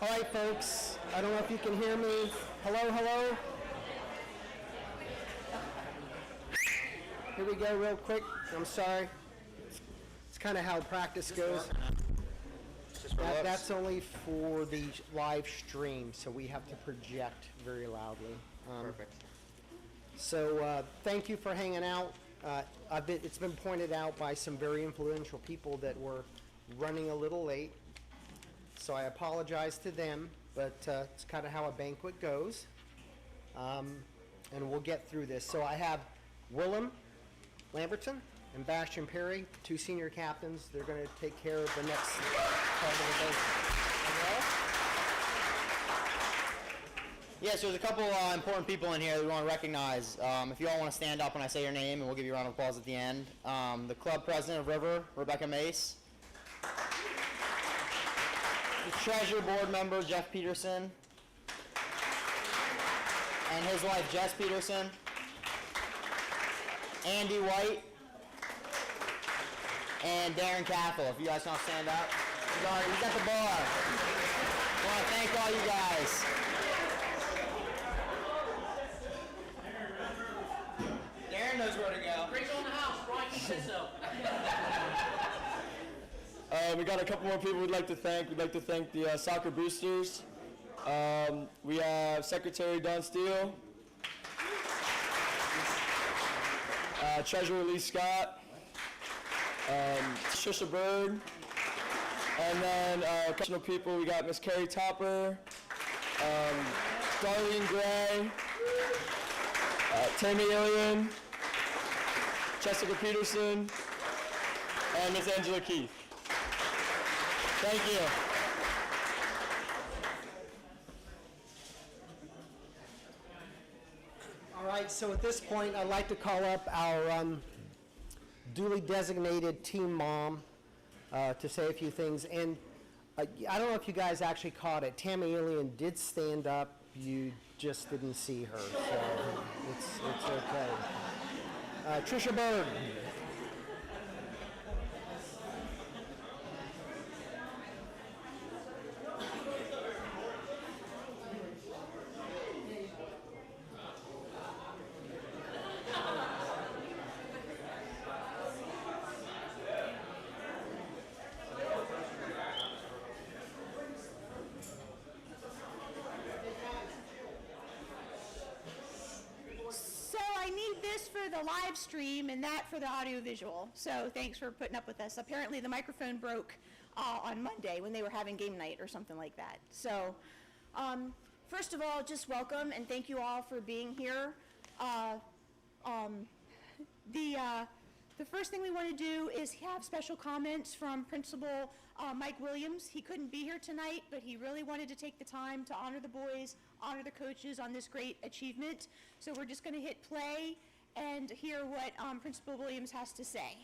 All right, folks. I don't know if you can hear me. Hello, hello. Here we go real quick. I'm sorry. It's kind of how practice goes. That's only for the live stream, so we have to project very loudly. Perfect. So thank you for hanging out. It's been pointed out by some very influential people that we're running a little late. So I apologize to them, but it's kind of how a banquet goes. And we'll get through this. So I have Willem Lamberton and Bastian Perry, two senior captains. They're going to take care of the next part of the banquet. Yes, there's a couple important people in here that we want to recognize. If you all want to stand up when I say your name, and we'll give you a round of applause at the end. The club president of River, Rebecca Mace. The treasurer board member, Jeff Peterson. And his wife, Jess Peterson. Andy White. And Darren Cathell. If you guys want to stand up. He's at the bar. I want to thank all you guys. Darren knows where to go. Rachel in the house. Brian says so. We got a couple more people we'd like to thank. We'd like to thank the soccer boosters. We have Secretary Don Steele, Treasurer Lee Scott, Trisha Bird, and then additional people. We got Miss Carrie Topper, Darlene Gray, Tammy Ilian, Jessica Peterson, and Miss Angela Keith. Thank you. All right, so at this point, I'd like to call up our duly designated team mom to say a few things. And I don't know if you guys actually caught it. Tammy Ilian did stand up. You just didn't see her, so it's okay. Trisha Bird. The live stream and that for the audio visual. So thanks for putting up with us. Apparently the microphone broke on Monday when they were having game night or something like that. So first of all, just welcome and thank you all for being here. The first thing we want to do is have special comments from Principal Mike Williams. He couldn't be here tonight, but he really wanted to take the time to honor the boys, honor the coaches on this great achievement. So we're just going to hit play and hear what Principal Williams has to say.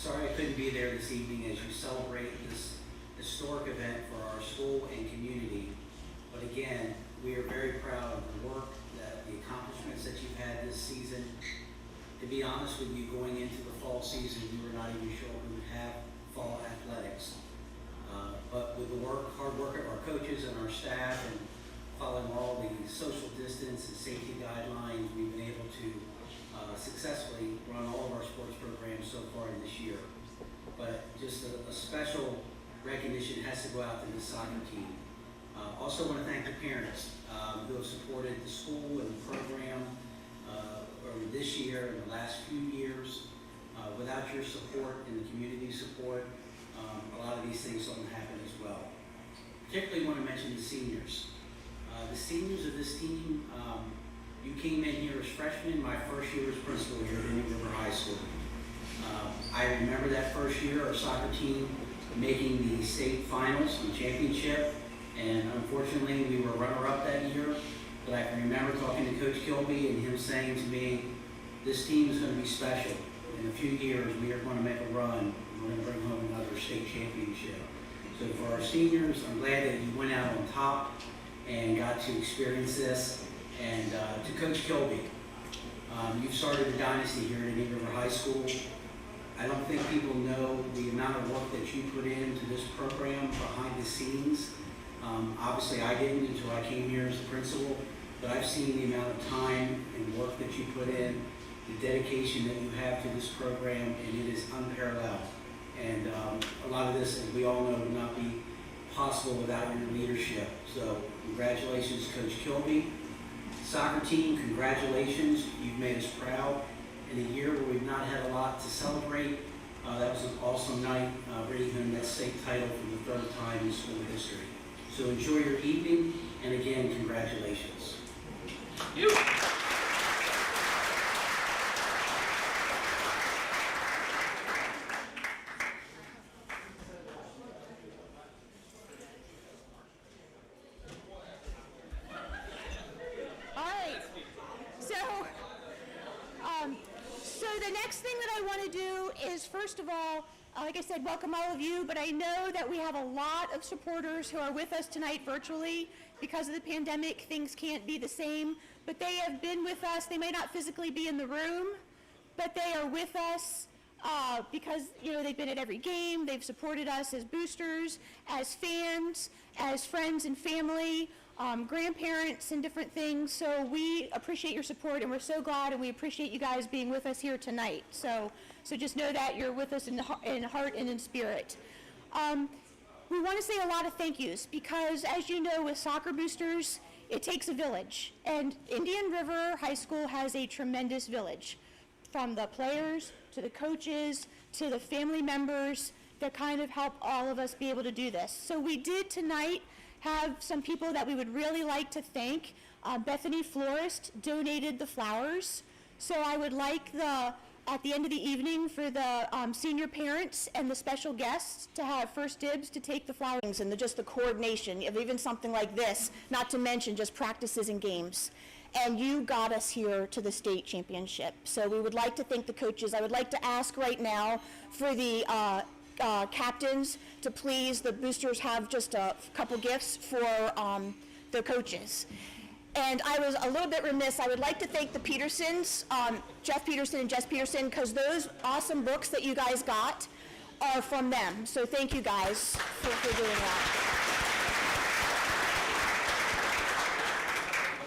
Sorry I couldn't be there this evening as you celebrate this historic event for our school and community. But again, we are very proud of the work, the accomplishments that you've had this season. To be honest with you, going into the fall season, we were not even sure we would have fall athletics. But with the hard work of our coaches and our staff and following all the social distance and safety guidelines, we've been able to successfully run but just a special recognition has to go out to the soccer team. Also want to thank the parents who have supported the school and the program over this year and the last few years. Without your support and the community support, a lot of these things don't happen as well. Particularly want to mention the seniors. The seniors of this team, you came in here as freshmen. My first year as principal here at Indian River High School. I remember that first year, our soccer team making the state finals and championship, and unfortunately we were runner-up that year. But I can remember talking to Coach Kilby and him saying to me, this team is going to be special. In a few years, we are going to make a run. We're going to bring home another state championship. So for our seniors, I'm glad that you went out on top and got to experience this. And to Coach Kilby, you've started a dynasty here at Indian River High School. I don't think people know the amount of work that you put into this program behind the scenes. Obviously, I didn't until I came here as a principal, but I've seen the amount of time and work that you put in, the dedication that you have to this program, and it is unparalleled. And a lot of this, as we all know, would not be possible without your leadership. So congratulations, Coach Kilby. Soccer team, congratulations. You've made us proud. In a year where we've not had a lot to celebrate, that was an awesome night, bringing home that state title for the third time in school history. So enjoy your evening, and again, congratulations. You. All right. So the next thing that I want to do is, first of all, like I said, welcome all of you, but I know that we have a lot of supporters who are with us tonight virtually. Because of the pandemic, things can't be the same, but they have been with us. They may not physically be in the room, but they are with us because, you know, they've been at every game. They've supported us as boosters, as fans, as friends and family, grandparents and different things. So we appreciate your support, and we're so glad, and we appreciate you guys being with us here tonight. So just know that you're with us in heart and in spirit. We want to say a lot of thank yous because, as you know, with soccer boosters, it takes a village. And Indian River High School has a tremendous village, from the players to the coaches to the family members that kind of help all of us be able to do this. So we did tonight have some people that we would really like to thank. Bethany Florist donated the flowers. So I would like at the end of the evening for the senior parents and the special guests to have first dibs to take the flowers and just the coordination of even something like this, not to mention just practices and games. And you got us here to the state championship. So we would like to thank the coaches. I would like to ask right now for the captains to please, the boosters have just a couple gifts for the coaches. And I was a little bit remiss. I would like to thank the Petersons, Jeff Peterson and Jess Peterson, because those awesome books that you guys got are from them. So thank you guys for doing that.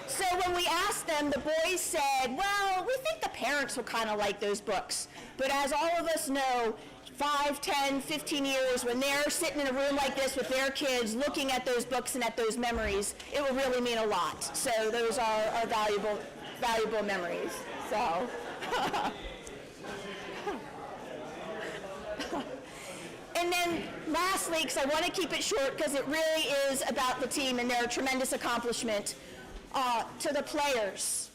So when we asked them, the boys said, well, we think the parents will kind of like those books. But as all of us know, 5, 10, 15 years, when they're sitting in a room like this with their kids looking at those books and at those memories, it will really mean a lot. So those are valuable memories. So. And then lastly, because I want to keep it short because it really is about the team and their tremendous accomplishment, to the players.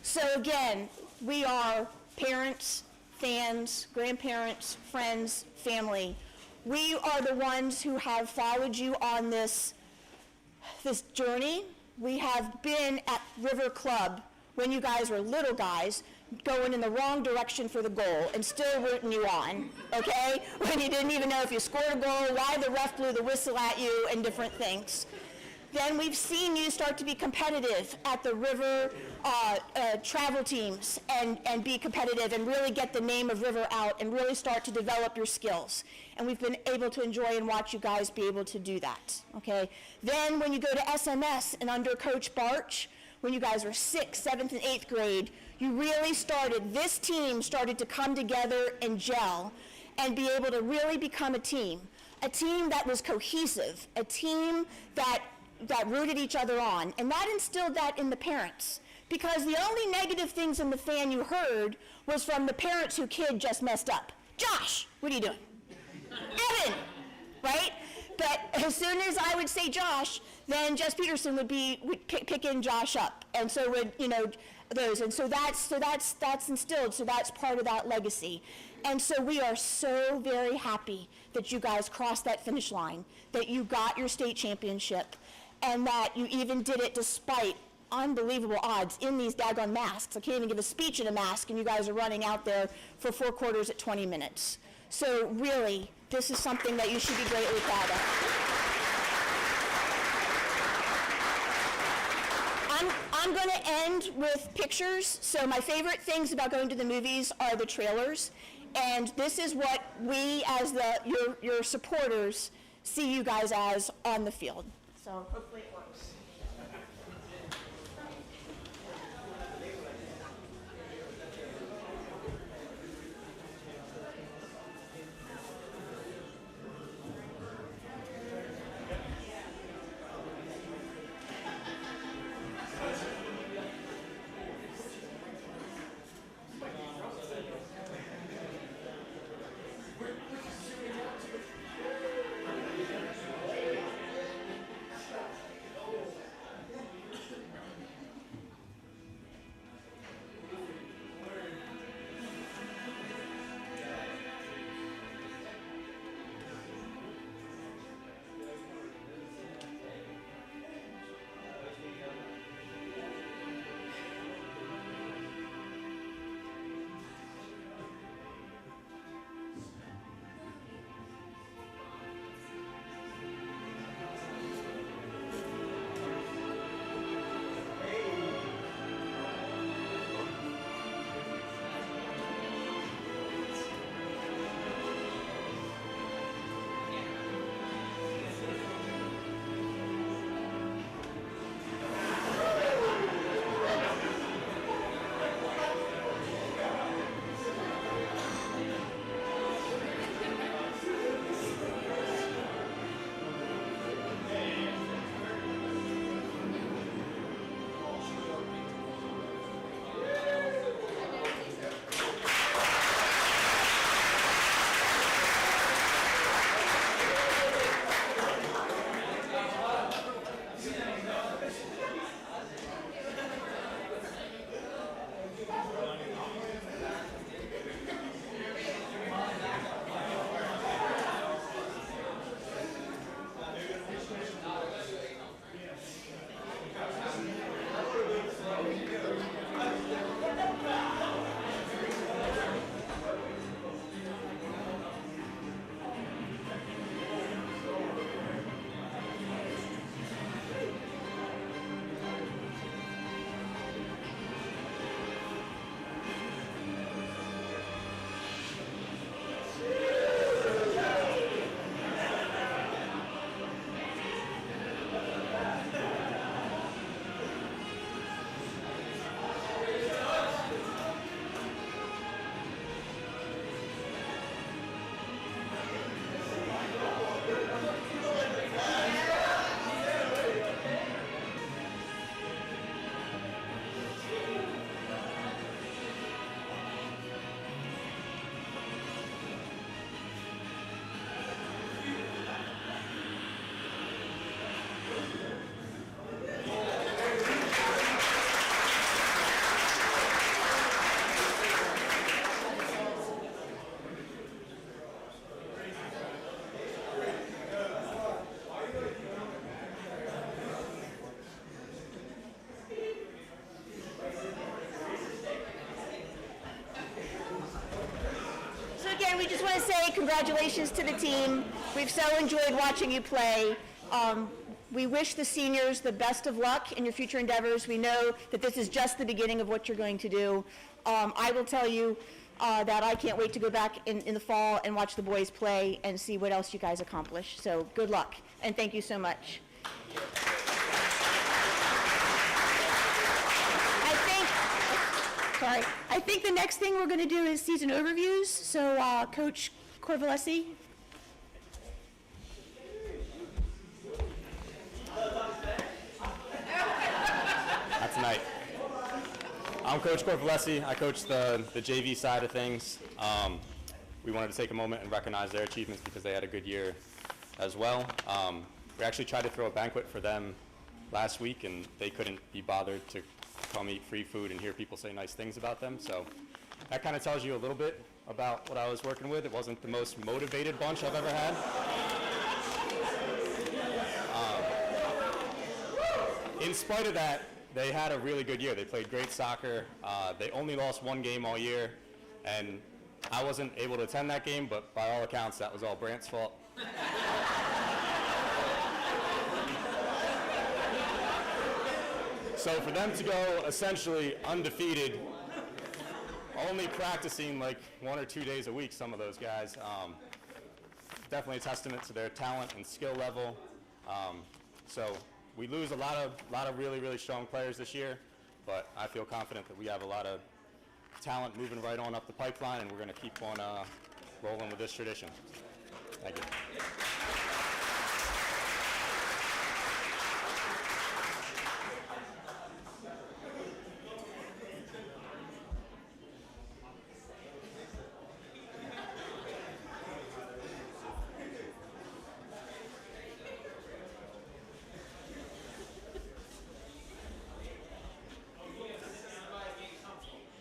So again, we are parents, fans, grandparents, friends, family. We are the ones who have followed you on this journey. We have been at River Club when you guys were little guys, going in the wrong direction for the goal and still rooting you on, okay? When you didn't even know if you scored a goal, why the ref blew the whistle at you, and different things. Then we've seen you start to be competitive at the River travel teams and be competitive and really get the name of River out and really start to develop your skills. And we've been able to enjoy and watch you guys be able to do that, okay? Then when you go to SMS and under Coach Barch, when you guys were 6th, 7th, and 8th grade, you really this team started to come together and gel. and be able to really become a team that was cohesive, a team that rooted each other on, and that instilled that in the parents. Because the only negative things in the fan you heard was from the parents whose kid just messed up. Josh, what are you doing? Evan, right? But as soon as I would say Josh, then Jess Peterson would pick in Josh up, and so would those, and so that's instilled. So that's part of that legacy, and so we are so very happy that you guys crossed that finish line, that you got your state championship, and that you even did it despite unbelievable odds in these daggone masks. I can't even give a speech in a mask, and you guys are running out there for 4 quarters at 20 minutes. So really, this is something that you should be greatly proud of. I'm going to end with pictures. So my favorite things about going to the movies are the trailers, and this is what we, as your supporters, see you guys as on the field. So hopefully it works. Again, we just want to say congratulations to the team. We've so enjoyed watching you play. We wish the seniors the best of luck in your future endeavors. We know that this is just the beginning of what you're going to do. I will tell you that I can't wait to go back in the fall and watch the boys play and see what else you guys accomplish. So good luck, and thank you so much. I think the next thing we're going to do is season overviews. So Coach Corvalesi. Not tonight. I'm Coach Corvalesi. I coach the JV side of things. We wanted to take a moment and recognize their achievements because they had a good year as well. We actually tried to throw a banquet for them last week, and they couldn't be bothered to come eat free food and hear people say nice things about them. So that kind of tells you a little bit about what I was working with. It wasn't the most motivated bunch I've ever had. In spite of that, they had a really good year. They played great soccer. They only lost one game all year, and I wasn't able to attend that game, but by all accounts, that was all Brant's fault. So for them to go essentially undefeated, only practicing like 1 or 2 days a week, some of those guys, definitely a testament to their talent and skill level. So we lose a lot of really, really strong players this year, but I feel confident that we have a lot of talent moving right on up the pipeline, and we're going to keep on rolling with this tradition. Thank you.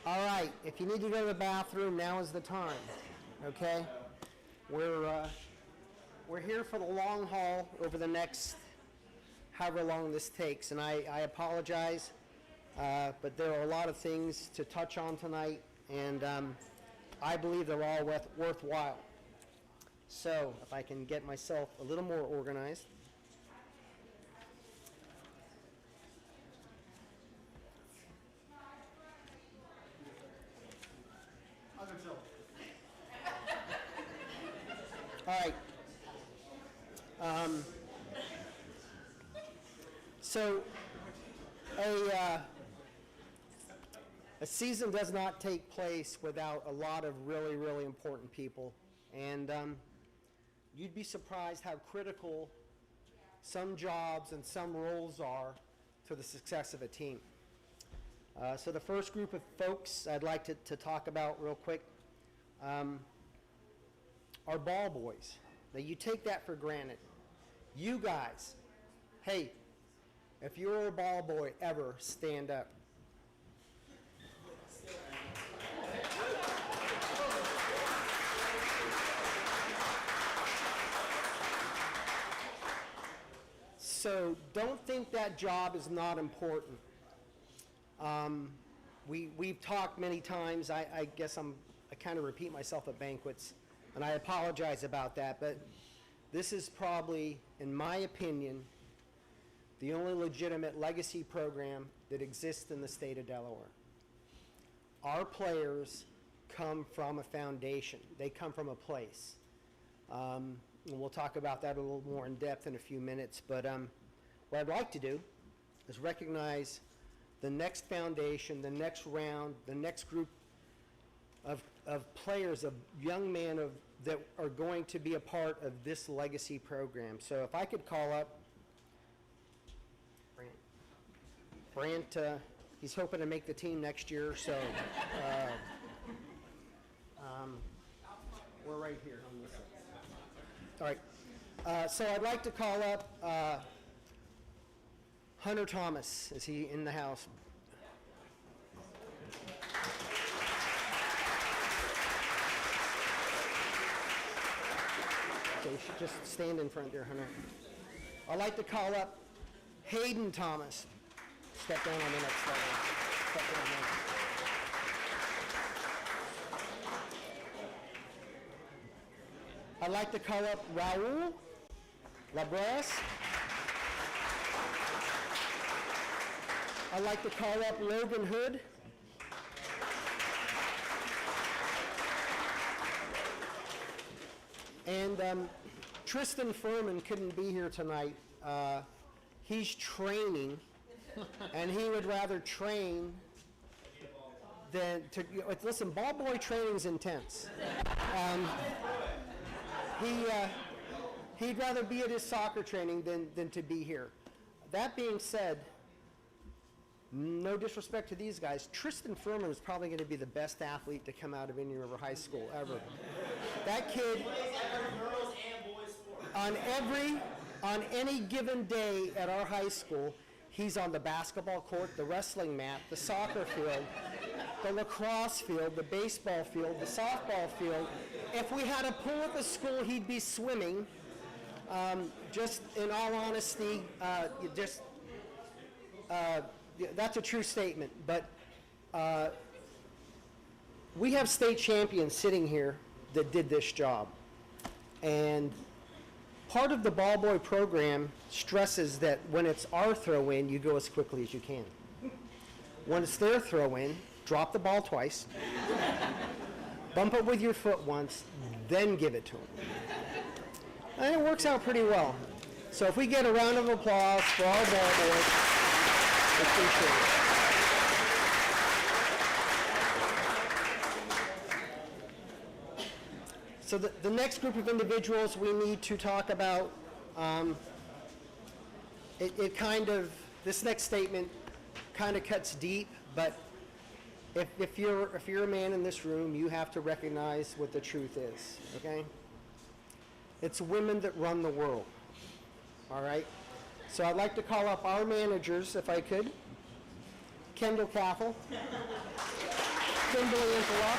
All right, if you need to go to the bathroom, now is the time, okay? We're here for the long haul over the next however long this takes, and I apologize, but there are a lot of things to touch on tonight, and I believe they're all worthwhile. So, if I can get myself a little more organized. All right. So, a season does not take place without a lot of really, really important people. And you'd be surprised how critical some jobs and some roles are to the success of a team. So the first group of folks I'd like to talk about real quick are ball boys. Now, you take that for granted. You guys, hey, if you're a ball boy ever, stand up. So don't think that job is not important. We've talked many times. I guess I kind of repeat myself at banquets, and I apologize about that, but this is probably, in my opinion, the only legitimate legacy program that exists in the state of Delaware. Our players come from a foundation. They come from a place. And we'll talk about that a little more in depth in a few minutes, but what I'd like to do is recognize the next foundation, the next round, the next group of players, of young men that are going to be a part of this legacy program. So if I could call up Brant, he's hoping to make the team next year, so we're right here on this side. All right, so I'd like to call up Hunter Thomas. Is he in the house? Okay, you should just stand in front there, Hunter. I'd like to call up Hayden Thomas. Step down on the next level. Step down there. I'd like to call up Raul Labras. I'd like to call up Logan Hood. And Tristan Furman couldn't be here tonight. He's training, and he would rather train than to, listen, ball boy training's intense. He'd rather be at his soccer training than to be here. That being said, no disrespect to these guys, Tristan Furman is probably going to be the best athlete to come out of Indian River High School ever. That kid, on any given day at our high school, he's on the basketball court, the wrestling mat, the soccer field, the lacrosse field, the baseball field, the softball field. If we had a pool at the school, he'd be swimming. Just in all honesty, that's a true statement. But we have state champions sitting here that did this job. And part of the ball boy program stresses that when it's our throw in, you go as quickly as you can. When it's their throw in, drop the ball twice, bump it with your foot once, then give it to them. And it works out pretty well. So if we get a round of applause for our ball boys, appreciate it. So the next group of individuals we need to talk about, this next statement kind of cuts deep, but if you're a man in this room, you have to recognize what the truth is, okay? It's women that run the world, all right? So I'd like to call up our managers, if I could. Kendall Cathell, Kimberly Interlock,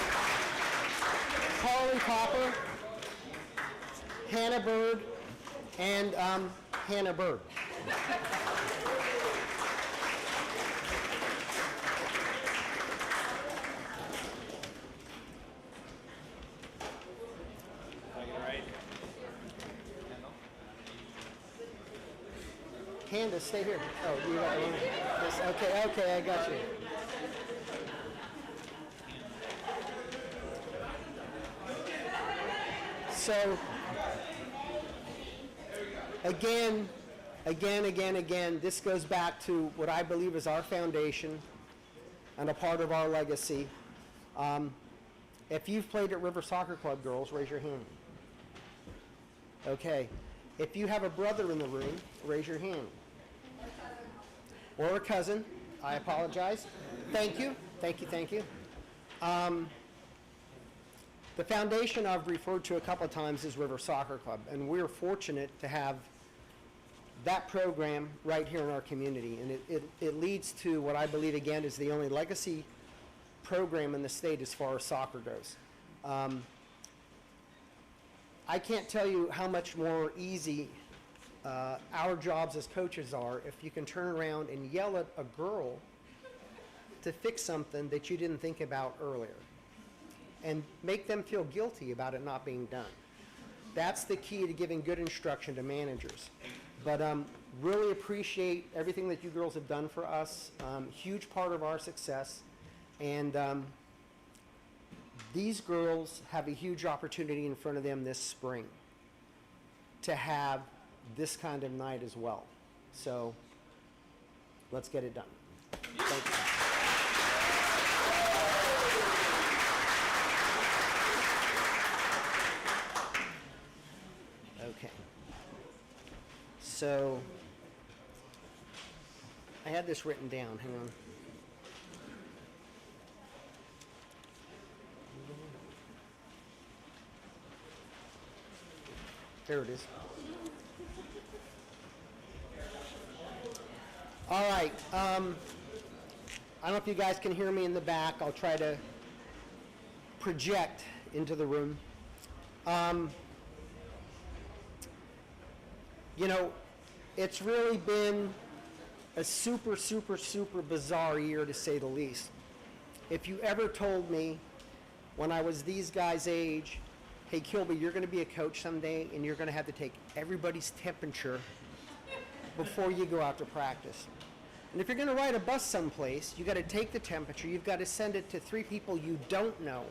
Carly Popper, Hannah Bird, and Hannah Bird. Hannah, stay here. Oh, you got one. Yes, okay, I got you. So, again, this goes back to what I believe is our foundation and a part of our legacy. If you've played at River Soccer Club, girls, raise your hand. Okay. If you have a brother in the room, raise your hand. Or a cousin. I apologize. Thank you. The foundation I've referred to a couple of times is River Soccer Club, and we're fortunate to have that program right here in our community. And it leads to what I believe, again, is the only legacy program in the state as far as soccer goes. I can't tell you how much more easy our jobs as coaches are if you can turn around and yell at a girl to fix something that you didn't think about earlier and make them feel guilty about it not being done. That's the key to giving good instruction to managers. But really appreciate everything that you girls have done for us. Huge part of our success. And these girls have a huge opportunity in front of them this spring to have this kind of night as well. So let's get it done. Thank you. Okay. So I had this written down. Hang on. There it is. All right. I don't know if you guys can hear me in the back. I'll try to project into the room. You know, it's really been a super bizarre year, to say the least. If you ever told me when I was these guys' age, hey, Kilby, you're going to be a coach someday, and you're going to have to take everybody's temperature before you go out to practice. And if you're going to ride a bus someplace, you got to take the temperature. You've got to send it to 3 people you don't know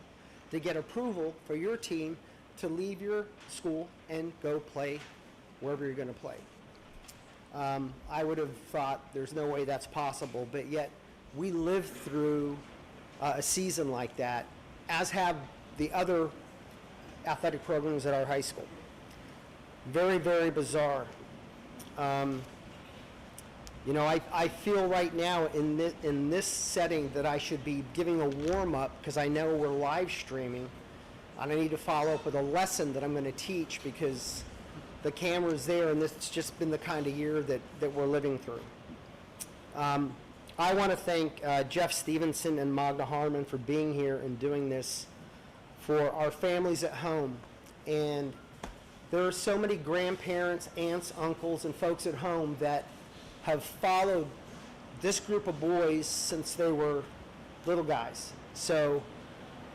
to get approval for your team to leave your school and go play wherever you're going to play. I would have thought there's no way that's possible, but yet we lived through a season like that, as have the other athletic programs at our high school. Very, very bizarre. You know, I feel right now in this setting that I should be giving a warm-up because I know we're live streaming, and I need to follow up with a lesson that I'm going to teach because the camera's there, and it's just been the kind of year that we're living through. I want to thank Jeff Stevenson and Magda Harmon for being here and doing this for our families at home. And there are so many grandparents, aunts, uncles, and folks at home that have followed this group of boys since they were little guys. So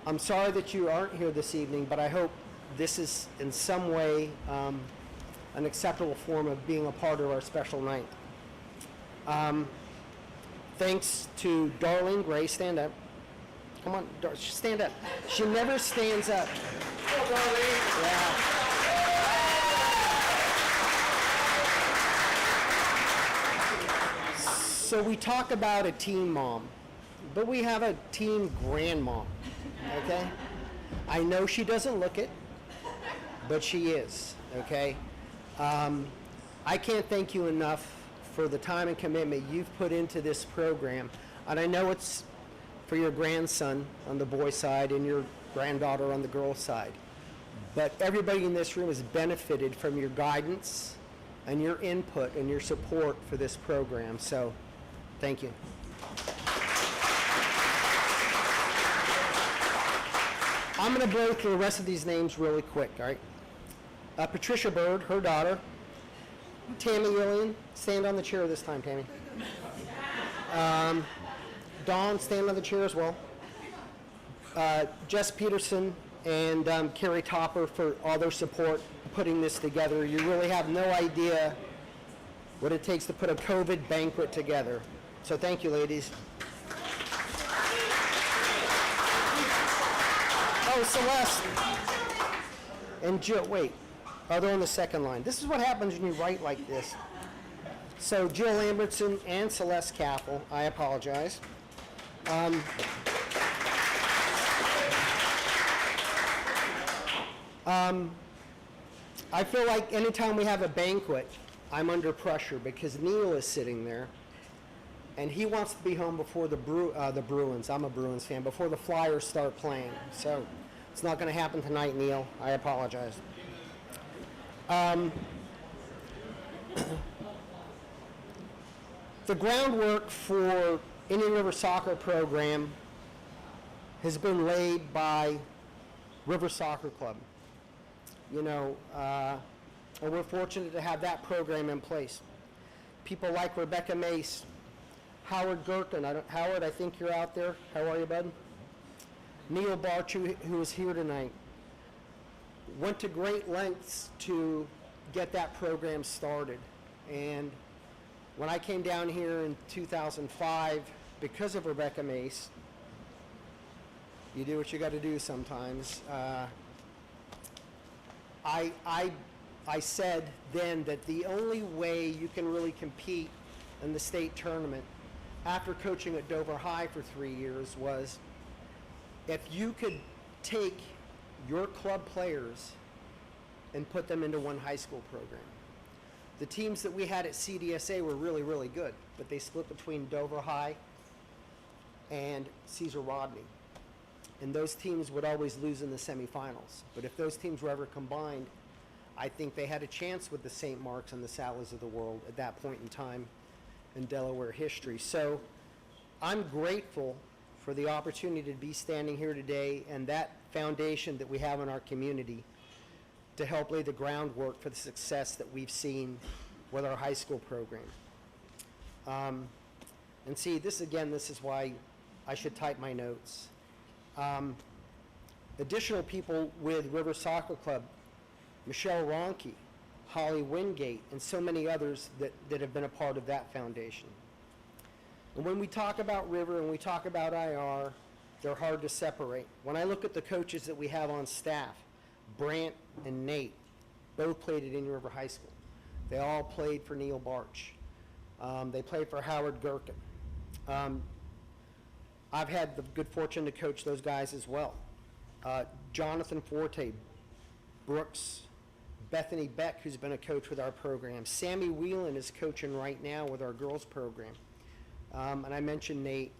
I'm sorry that you aren't here this evening, but I hope this is in some way an acceptable form of being a part of our special night. Thanks to Darlene Gray. Stand up. Come on, stand up. She never stands up. Oh, Darlene. Yeah. So we talk about a teen mom, but we have a teen grandmom, okay? I know she doesn't look it, but she is, okay? I can't thank you enough for the time and commitment you've put into this program. And I know it's for your grandson on the boy side and your granddaughter on the girl side. But everybody in this room has benefited from your guidance and your input and your support for this program. So, thank you. I'm going to blow through the rest of these names really quick, all right? Patricia Bird, her daughter. Tammy Illian, stand on the chair this time, Tammy. Dawn, stand on the chair as well. Jess Peterson and Carrie Topper for all their support putting this together. You really have no idea what it takes to put a COVID banquet together. So thank you, ladies. Oh, Celeste. And Jill, wait. Oh, they're on the second line. This is what happens when you write like this. So Jill Lambertson and Celeste Cappel, I apologize. I feel like anytime we have a banquet, I'm under pressure because Neil is sitting there, and he wants to be home before the Bruins. I'm a Bruins fan. Before the Flyers start playing. So it's not going to happen tonight, Neil. I apologize. The groundwork for Indian River Soccer Program has been laid by River Soccer Club. You know, and we're fortunate to have that program in place. People like Rebecca Mace, Howard Gherkin. Howard, I think you're out there. How are you, bud? Neil Barchu, who is here tonight, went to great lengths to get that program started. And when I came down here in 2005, because of Rebecca Mace, you do what you got to do sometimes. I said then that the only way you can really compete in the state tournament after coaching at Dover High for 3 years was if you could take your club players and put them into one high school program. The teams that we had at CDSA were really, really good, but they split between Dover High and Cesar Rodney. And those teams would always lose in the semifinals. But if those teams were ever combined, I think they had a chance with the St. Marks and the Salas of the world at that point in time in Delaware history. So I'm grateful for the opportunity to be standing here today and that foundation that we have in our community to help lay the groundwork for the success that we've seen with our high school program. And see, this is why I should type my notes. Additional people with River Soccer Club, Michelle Ronke, Holly Wingate, and so many others that have been a part of that foundation. And when we talk about River and we talk about IR, they're hard to separate. When I look at the coaches that we have on staff, Brant and Nate both played at Indian River High School. They all played for Neil Barch. They played for Howard Gherkin. I've had the good fortune to coach those guys as well. Jonathan Forte, Brooks, Bethany Beck, who's been a coach with our program. Sammy Whelan is coaching right now with our girls program. And I mentioned Nate.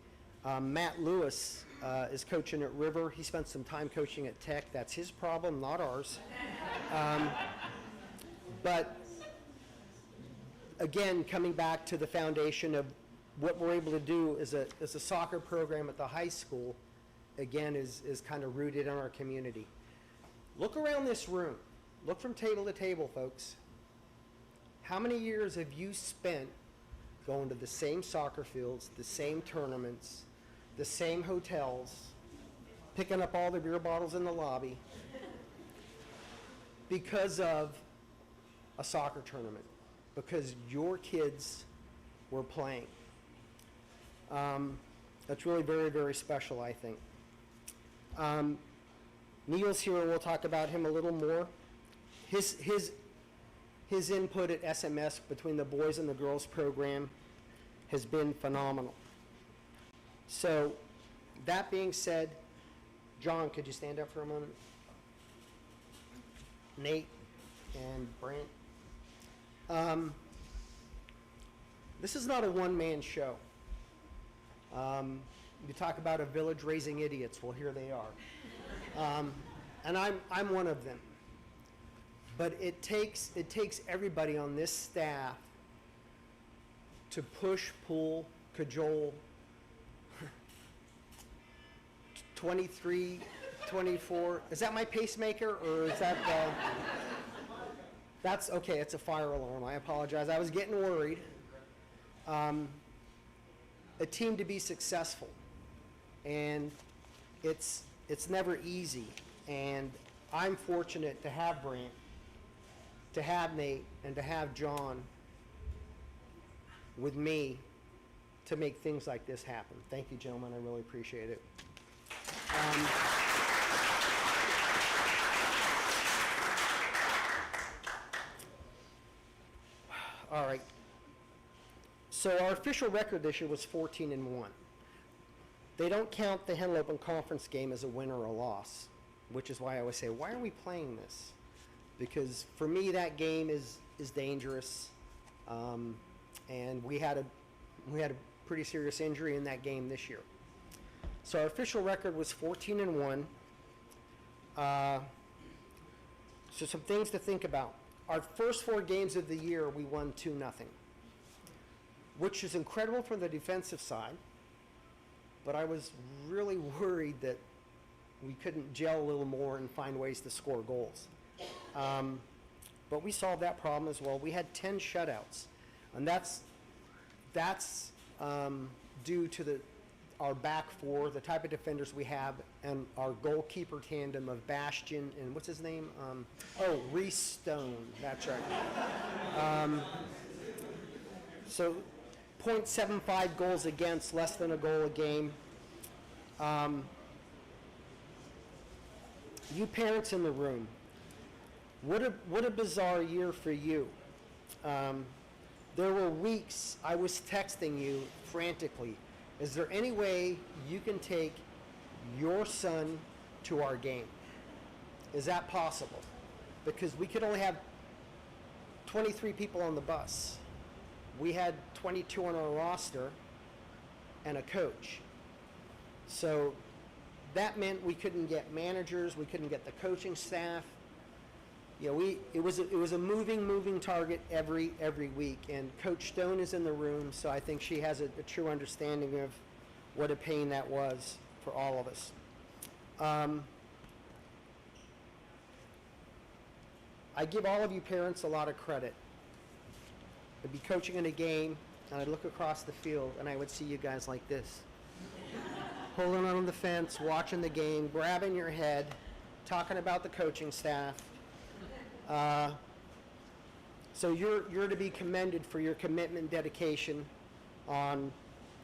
Matt Lewis is coaching at River. He spent some time coaching at Tech. That's his problem, not ours. But again, coming back to the foundation of what we're able to do as a soccer program at the high school, again, is kind of rooted in our community. Look around this room. Look from table to table, folks. How many years have you spent going to the same soccer fields, the same tournaments, the same hotels, picking up all the beer bottles in the lobby because of a soccer tournament, because your kids were playing? That's really very, very special, I think. Neil's here, we'll talk about him a little more. His input at SMS between the boys and the girls program has been phenomenal. So, that being said, John, could you stand up for a moment? Nate and Brent. This is not a one-man show. You talk about a village raising idiots. Well, here they are. And I'm one of them. But it takes everybody on this staff to push, pull, cajole 23, 24. Is that my pacemaker, or is that that's okay, it's a fire alarm. I apologize. I was getting worried. A team to be successful. And it's never easy. And I'm fortunate to have Brant, to have Nate, and to have John with me to make things like this happen. Thank you, gentlemen. I really appreciate it. All right. So our official record this year was 14-1. They don't count the Henle Open Conference game as a win or a loss, which is why I always say, why are we playing this? Because for me, that game is dangerous, and we had a pretty serious injury in that game this year. So our official record was 14-1. So some things to think about. Our first 4 games of the year, we won 2-0, which is incredible for the defensive side. But I was really worried that we couldn't gel a little more and find ways to score goals. But we solved that problem as well. We had 10 shutouts, and that's due to our back four, the type of defenders we have, and our goalkeeper tandem of Bastion and what's his name? Reese Stone. That's right. So 0.75 goals against, less than a goal a game. You parents in the room, what a bizarre year for you. There were weeks I was texting you frantically, is there any way you can take your son to our game? Is that possible? Because we could only have 23 people on the bus. We had 22 on our roster and a coach. So that meant we couldn't get managers, we couldn't get the coaching staff. You know, it was a moving target every week, and Coach Stone is in the room, so I think she has a true understanding of what a pain that was for all of us. I give all of you parents a lot of credit. I'd be coaching in a game, and I'd look across the field, and I would see you guys like this, holding on the fence, watching the game, grabbing your head, talking about the coaching staff. So you're to be commended for your commitment and dedication on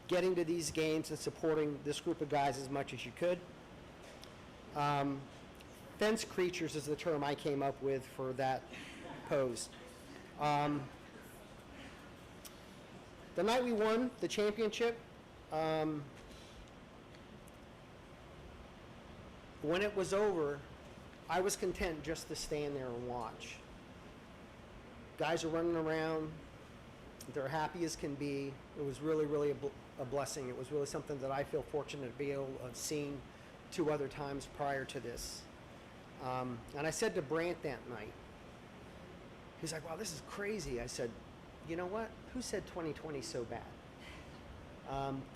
getting to these games and supporting this group of guys as much as you could. Fence creatures is the term I came up with for that pose. The night we won the championship, when it was over, I was content just to stand there and watch. Guys are running around. They're happy as can be. It was really, really a blessing. It was really something that I feel fortunate to be able to have seen 2 other times prior to this. And I said to Brant that night, he's like, wow, this is crazy. I said, you know what? Who said 2020 so bad?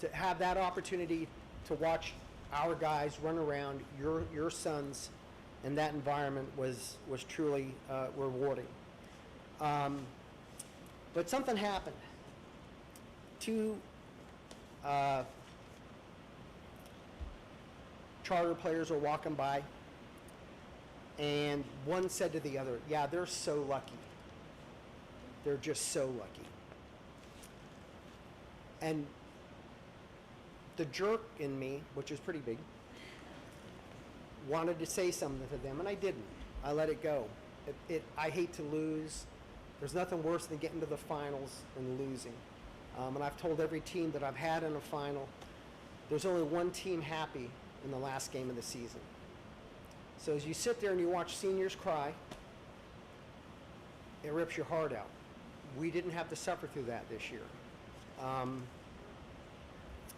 To have that opportunity to watch our guys run around, your sons, in that environment was truly rewarding. But something happened. 2 charter players were walking by, and one said to the other, yeah, they're so lucky. They're just so lucky. And the jerk in me, which is pretty big, wanted to say something to them, and I didn't. I let it go. I hate to lose. There's nothing worse than getting to the finals and losing. And I've told every team that I've had in a final, there's only one team happy in the last game of the season. So as you sit there and you watch seniors cry, it rips your heart out. We didn't have to suffer through that this year.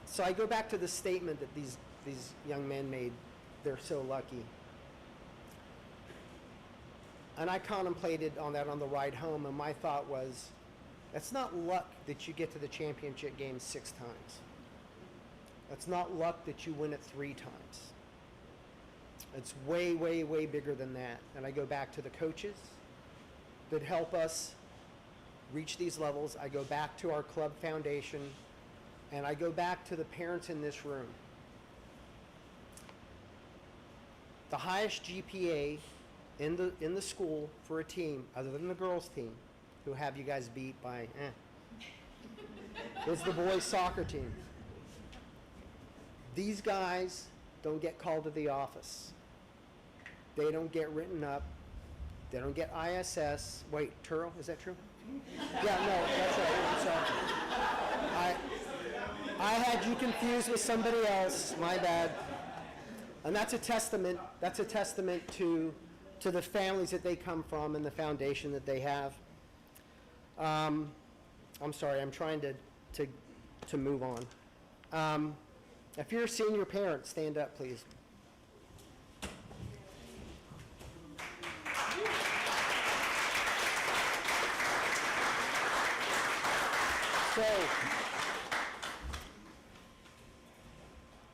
So I go back to the statement that these young men made, they're so lucky. And I contemplated on that on the ride home, and my thought was, it's not luck that you get to the championship game 6 times. It's not luck that you win it 3 times. It's way, way, way bigger than that. And I go back to the coaches that help us reach these levels. I go back to our club foundation, and I go back to the parents in this room. The highest GPA in the school for a team, other than the girls' team, who have you guys beat by, is the boys' soccer team. These guys don't get called to the office. They don't get written up. They don't get ISS. Wait, Turo, is that true? Yeah, no, that's right. I'm sorry. I had you confused with somebody else. My bad. And that's a testament to the families that they come from and the foundation that they have. I'm sorry, I'm trying to move on. If you're a senior parent, stand up, please. So,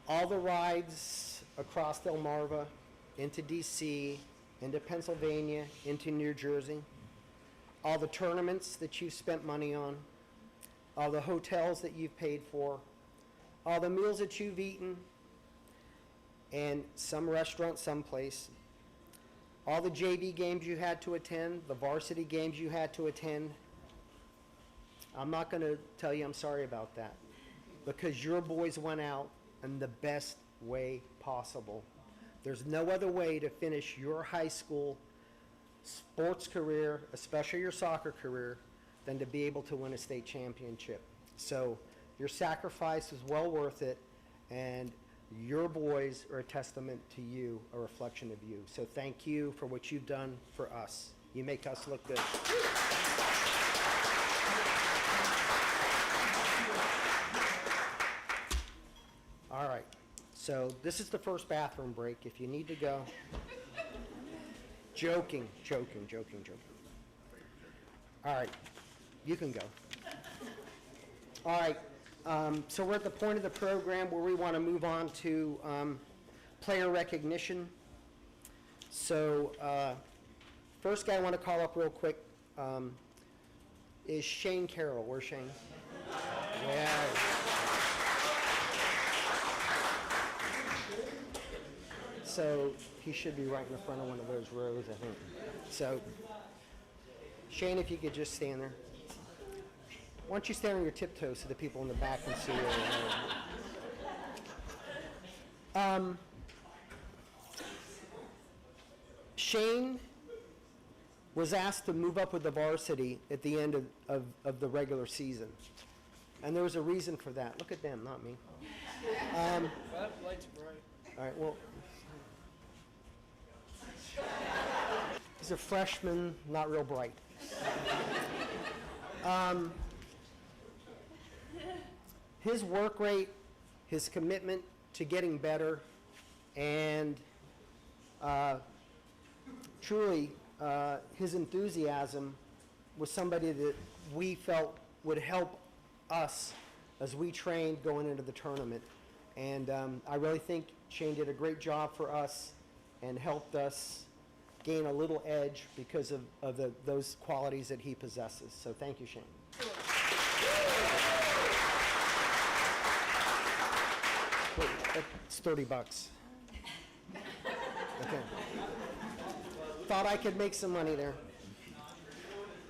all the rides across Delmarva, into DC, into Pennsylvania, into New Jersey, all the tournaments that you've spent money on, all the hotels that you've paid for, all the meals that you've eaten, and some restaurant someplace, all the JV games you had to attend, the varsity games you had to attend. I'm not going to tell you I'm sorry about that, because your boys went out in the best way possible. There's no other way to finish your high school sports career, especially your soccer career, than to be able to win a state championship. So your sacrifice is well worth it, and your boys are a testament to you, a reflection of you. So thank you for what you've done for us. You make us look good. All right, so this is the first bathroom break. If you need to go. Joking. All right, you can go. All right, so we're at the point of the program where we want to move on to player recognition. So first guy I want to call up real quick is Shane Carroll. Where's Shane? Yeah. So he should be right in the front of one of those rows, I think. So, Shane, if you could just stand there. Why don't you stand on your tiptoes so the people in the back can see you? Shane was asked to move up with the varsity at the end of the regular season. And there was a reason for that. Look at them, not me. That light's bright. All right, well, he's a freshman, not real bright. His work rate, his commitment to getting better, and truly his enthusiasm was somebody that we felt would help us as we trained going into the tournament. And I really think Shane did a great job for us and helped us gain a little edge because of those qualities that he possesses. So thank you, Shane. Wait, it's $30. Okay. Thought I could make some money there.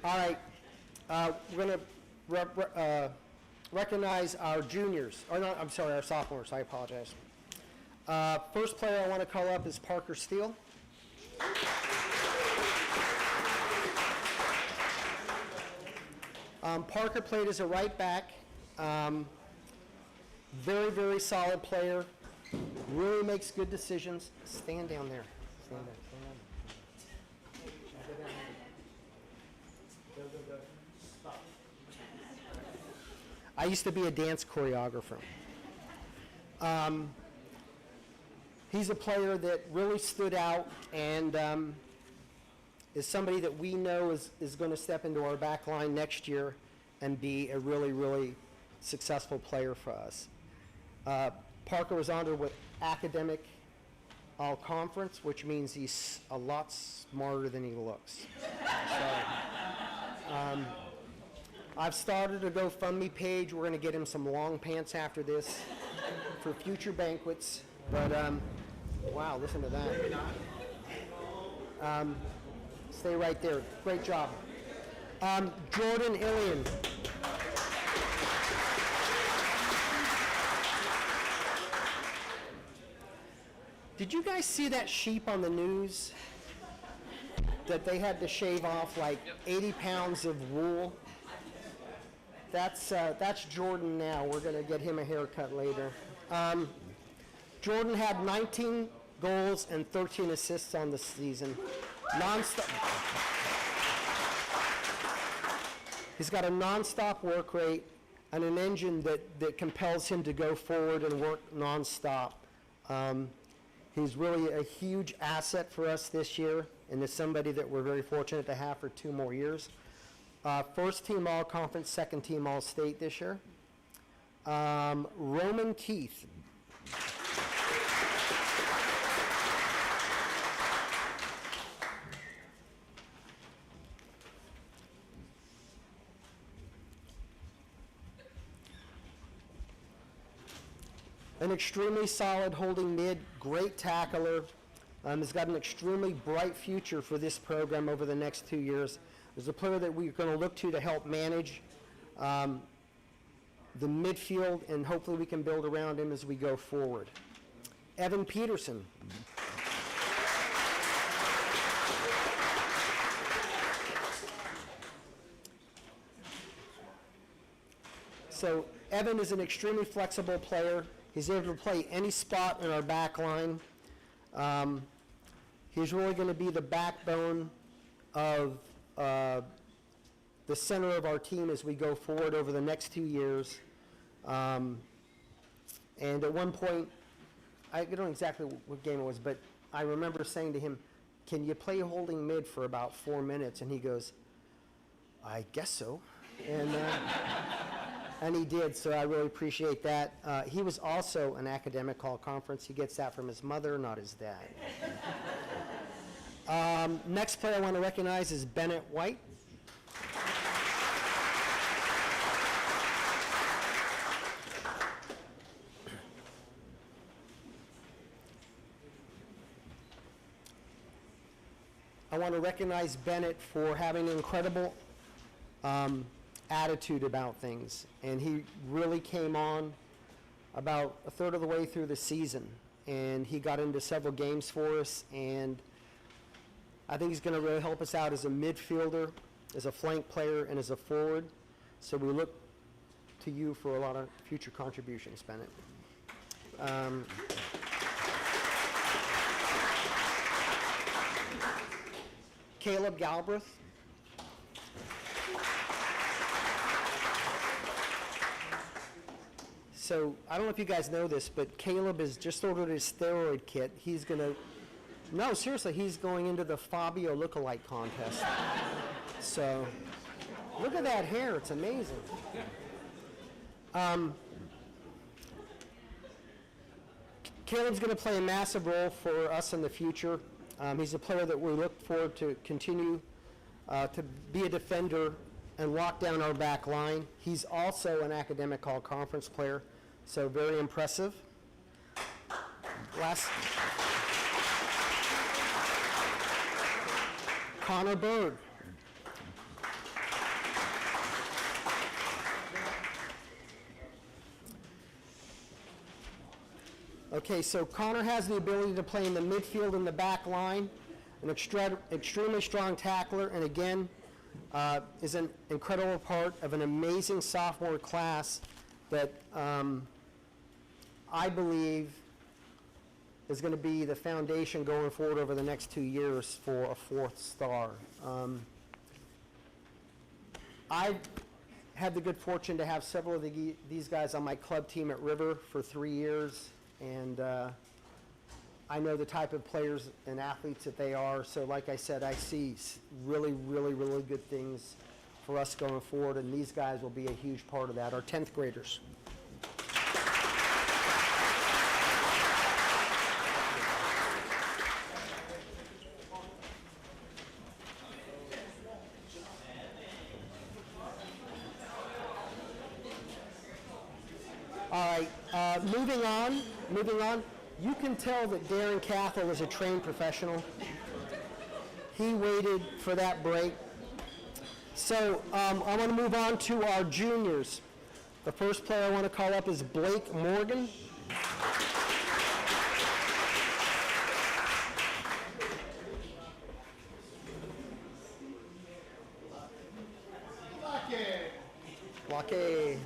All right. We're going to recognize our juniors. Or no, I'm sorry, our sophomores. I apologize. First player I want to call up is Parker Steele. Parker played as a right back. Very, very solid player. Really makes good decisions. Stand down there. Stand there. Stand down there. Go, go, go. Stop. I used to be a dance choreographer. He's a player that really stood out and is somebody that we know is going to step into our back line next year and be a really, really successful player for us. Parker was honored with academic all-conference, which means he's a lot smarter than he looks. So, I've started a GoFundMe page. We're going to get him some long pants after this for future banquets. But, wow, listen to that. Stay right there. Great job. Jordan Ilian. Did you guys see that sheep on the news that they had to shave off like 80 pounds of wool? That's Jordan now. We're going to get him a haircut later. Jordan had 19 goals and 13 assists on the season. Non-stop. He's got a non-stop work rate and an engine that compels him to go forward and work non-stop. He's really a huge asset for us this year, and is somebody that we're very fortunate to have for 2 more years. First team all-conference, second team all-state this year. Roman Keith. An extremely solid holding mid, great tackler. Has got an extremely bright future for this program over the next 2 years. There's a player that we're going to look to help manage the midfield, and hopefully we can build around him as we go forward. Evan Peterson. So Evan is an extremely flexible player. He's able to play any spot in our back line. He's really going to be the backbone of the center of our team as we go forward over the next 2 years. And at one point, I don't know exactly what game it was, but I remember saying to him, "Can you play holding mid for about 4 minutes?" And he goes, "I guess so." And he did, so I really appreciate that. He was also an academic all-conference. He gets that from his mother, not his dad. Next player I want to recognize is Bennett White. I want to recognize Bennett for having an incredible attitude about things, and he really came on about a third of the way through the season, and he got into several games for us, and I think he's going to really help us out as a midfielder, as a flank player, and as a forward. So we look to you for a lot of future contributions, Bennett. Caleb Galbraith. So I don't know if you guys know this, but Caleb has just ordered his steroid kit. He's going to, no, seriously, he's going into the Fabio lookalike contest. So look at that hair. It's amazing. Caleb's going to play a massive role for us in the future. He's a player that we look forward to continue to be a defender and lock down our back line. He's also an academic all-conference player, so very impressive. Last, Connor Bird. Okay, so Connor has the ability to play in the midfield and the back line, an extremely strong tackler, and again, is an incredible part of an amazing sophomore class that I believe is going to be the foundation going forward over the next 2 years for a fourth star. I've had the good fortune to have several of these guys on my club team at River for 3 years, and I know the type of players and athletes that they are. So like I said, I see really, really, really good things for us going forward, and these guys will be a huge part of that, our 10th graders. All right, moving on. You can tell that Darren Cathell is a trained professional. He waited for that break. So I want to move on to our juniors. The first player I want to call up is Blake Morgan. Blake.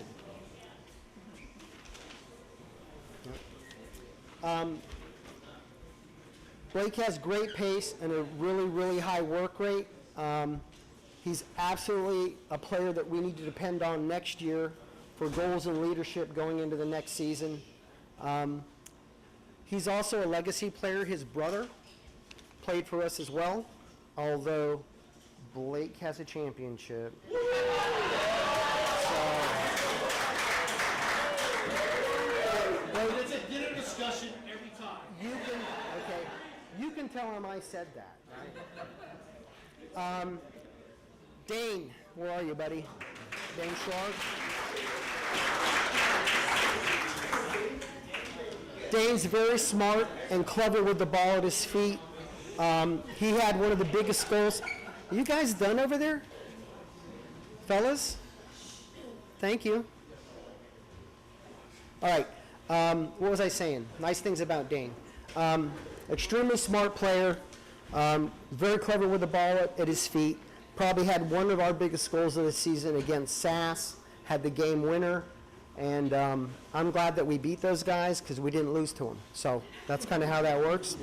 Blake has great pace and a really, really high work rate. He's absolutely a player that we need to depend on next year for goals and leadership going into the next season. He's also a legacy player. His brother played for us as well, although Blake has a championship. It's a dinner discussion every time. You can tell him I said that, right? Dane, where are you, buddy? Dane Schlark. Dane's very smart and clever with the ball at his feet. He had one of the biggest goals. Are you guys done over there? Fellas? Thank you. All right. What was I saying? Nice things about Dane. Extremely smart player, very clever with the ball at his feet. Probably had one of our biggest goals of the season against SAS, had the game winner, and I'm glad that we beat those guys because we didn't lose to them. So that's kind of how that works.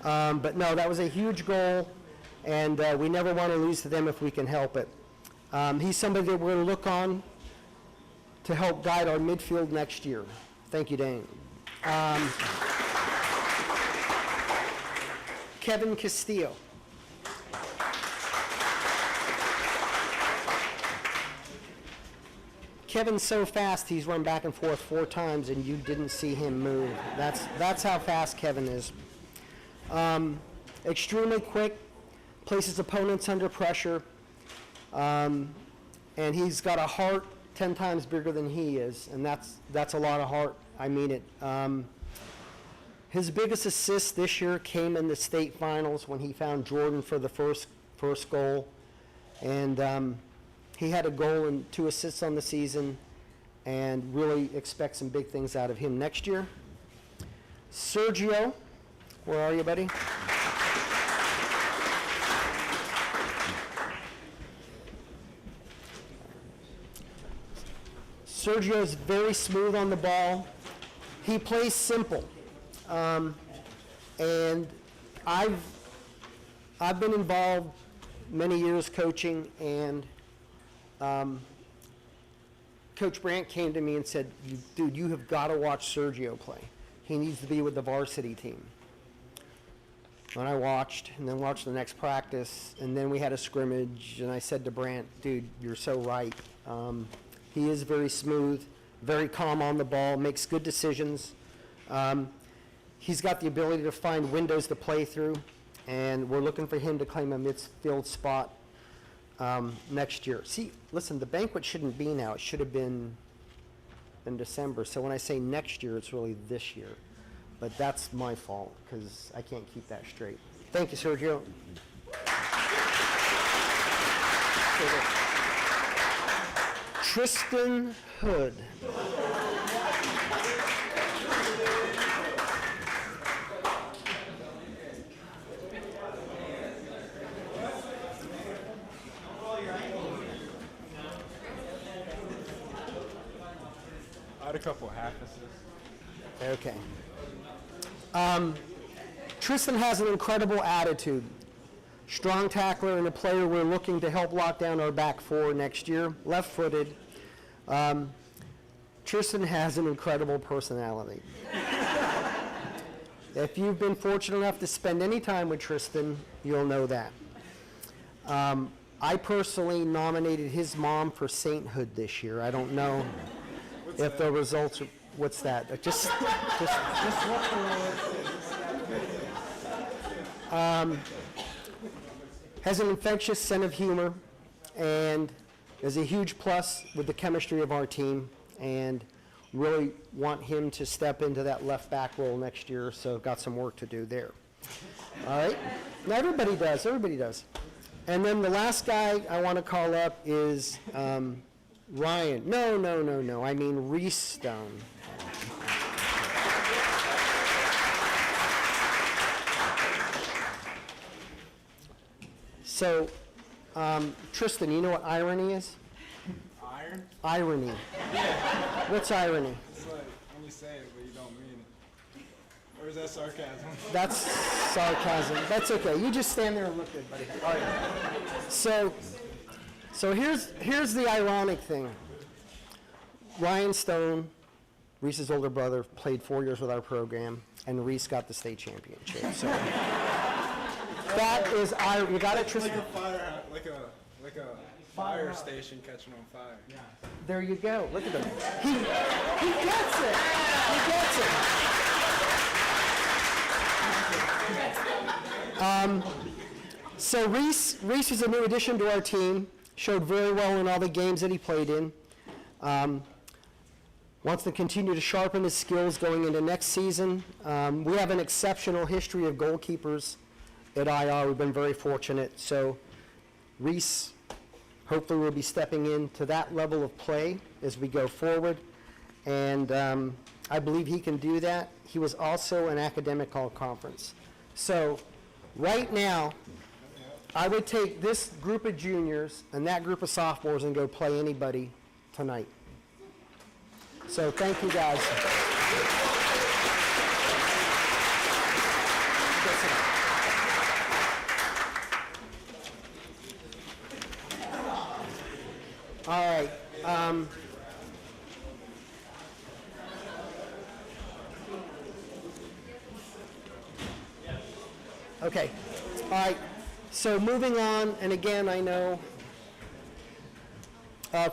But no, that was a huge goal, and we never want to lose to them if we can help it. He's somebody that we're going to look on to help guide our midfield next year. Thank you, Dane. Kevin Castillo. Kevin's so fast, he's run back and forth 4 times, and you didn't see him move. That's how fast Kevin is. Extremely quick, places opponents under pressure, and he's got a heart 10 times bigger than he is, and that's a lot of heart. I mean it. His biggest assist this year came in the state finals when he found Jordan for the first goal, and he had a goal and 2 assists on the season, and really expect some big things out of him next year. Sergio, where are you, buddy? Sergio's very smooth on the ball. He plays simple. And I've been involved many years coaching, and Coach Brandt came to me and said, dude, you have got to watch Sergio play. He needs to be with the varsity team. And I watched, and then watched the next practice, and then we had a scrimmage, and I said to Brandt, dude, you're so right. He is very smooth, very calm on the ball, makes good decisions. He's got the ability to find windows to play through, and we're looking for him to claim a midfield spot next year. See, listen, the banquet shouldn't be now. It should have been in December. So when I say next year, it's really this year. But that's my fault, because I can't keep that straight. Thank you, Sergio. Tristan Hood. I had a couple of half assists. Okay. Tristan has an incredible attitude. Strong tackler and a player we're looking to help lock down our back four next year. Left-footed. Tristan has an incredible personality. If you've been fortunate enough to spend any time with Tristan, you'll know that. I personally nominated his mom for sainthood this year. I don't know if the results are, what's that? Just look for it. Has an infectious sense of humor and is a huge plus with the chemistry of our team, and really want him to step into that left back role next year, so got some work to do there. All right? Now everybody does. And then the last guy I want to call up is Ryan. No. I mean Reese Stone. So, Tristan, you know what irony is? Iron? Irony. What's irony? It's like when you say it, but you don't mean it. Or is that sarcasm? That's sarcasm. That's okay. You just stand there and look good, buddy. All right. So here's the ironic thing. Ryan Stone, Reese's older brother, played 4 years with our program, and Reese got the state championship. So that is irony. You got it, Tristan? Like a fire station catching on fire. Yeah. There you go. Look at him. He gets it. So Reese is a new addition to our team. Showed very well in all the games that he played in. Wants to continue to sharpen his skills going into next season. We have an exceptional history of goalkeepers at IR. We've been very fortunate. So Reese hopefully will be stepping into that level of play as we go forward. And I believe he can do that. He was also an academic all-conference. So right now, I would take this group of juniors and that group of sophomores and go play anybody tonight. So thank you, guys. All right. Okay. All right. So moving on, and again, I know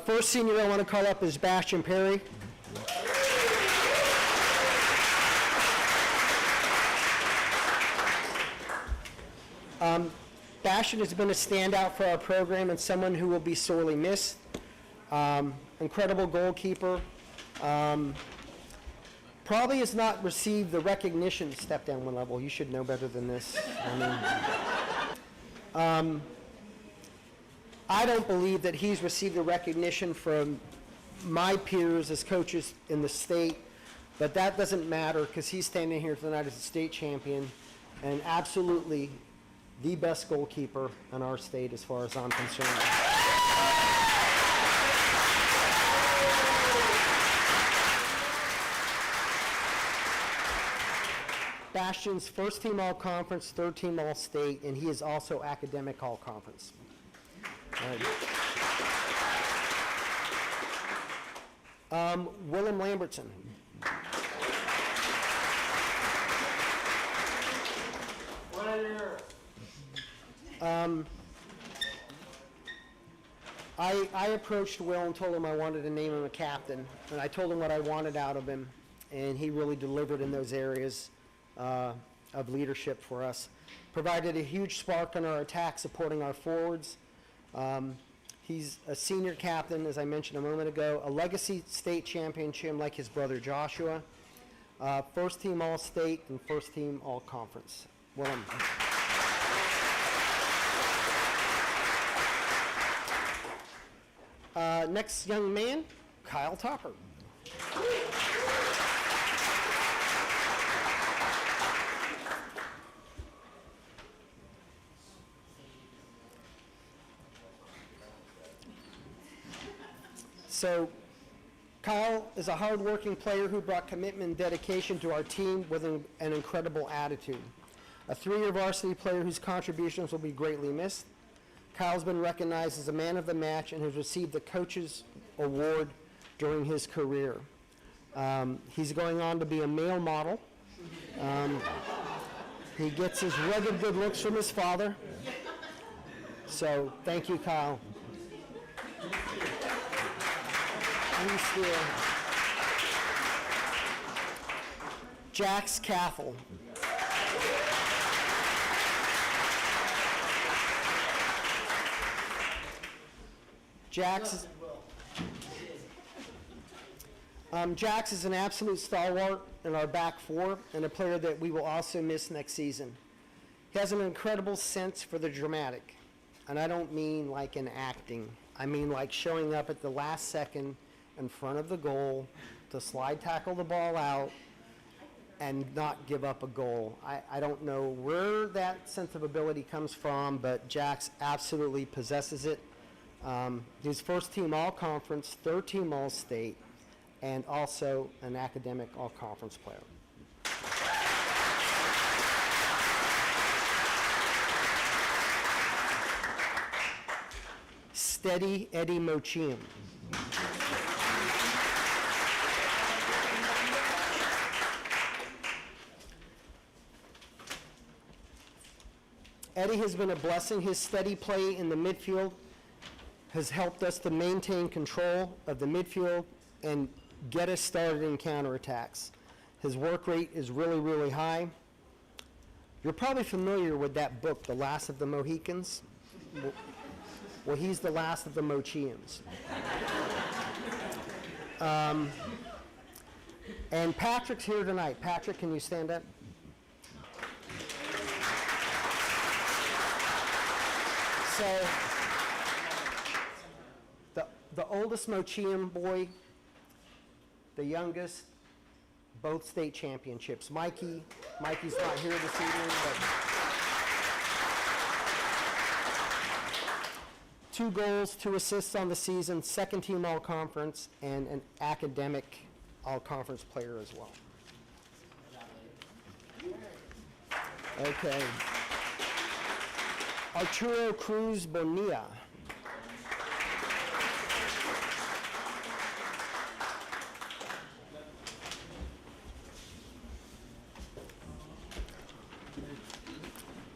first senior I want to call up is Bastion Perry. Bastion has been a standout for our program and someone who will be sorely missed. Incredible goalkeeper. Probably has not received the recognition, step down one level, you should know better than this. I don't believe that he's received the recognition from my peers as coaches in the state, but that doesn't matter because he's standing here tonight as a state champion and absolutely the best goalkeeper in our state as far as I'm concerned. Bastion's first team all-conference, third team all-state, and he is also academic all-conference. Willem Lambertson. I approached Will and told him I wanted to name him a captain, and I told him what I wanted out of him, and he really delivered in those areas of leadership for us. Provided a huge spark in our attack, supporting our forwards. He's a senior captain, as I mentioned a moment ago, a legacy state championship like his brother Joshua, first team All-State and first team All-Conference. Willem. Next young man, Kyle Topper. So, Kyle is a hard-working player who brought commitment and dedication to our team with an incredible attitude. A three-year varsity player whose contributions will be greatly missed. Kyle's been recognized as a man of the match and has received the Coach's Award during his career. He's going on to be a male model. He gets his rugged good looks from his father. So, thank you, Kyle. Jax Cathell. Jax is an absolute stalwart in our back four and a player that we will also miss next season. He has an incredible sense for the dramatic, and I don't mean like in acting. I mean like showing up at the last second in front of the goal to slide tackle the ball out and not give up a goal. I don't know where that sense of ability comes from, but Jax absolutely possesses it. He's first team All-Conference, third team All-State, and also an academic All-Conference player. Steady Eddie Mochiam. Eddie has been a blessing. His steady play in the midfield has helped us to maintain control of the midfield and get us started in counterattacks. His work rate is really, really high. You're probably familiar with that book, The Last of the Mohicans. Well, he's the last of the Mochians. And Patrick's here tonight. Patrick, can you stand up? So, the oldest Mochian boy, the youngest, both state championships. Mikey's not here this evening, but 2 goals, 2 assists on the season, second team All-Conference, and an academic All-Conference player as well. Okay. Arturo Cruz Bonilla.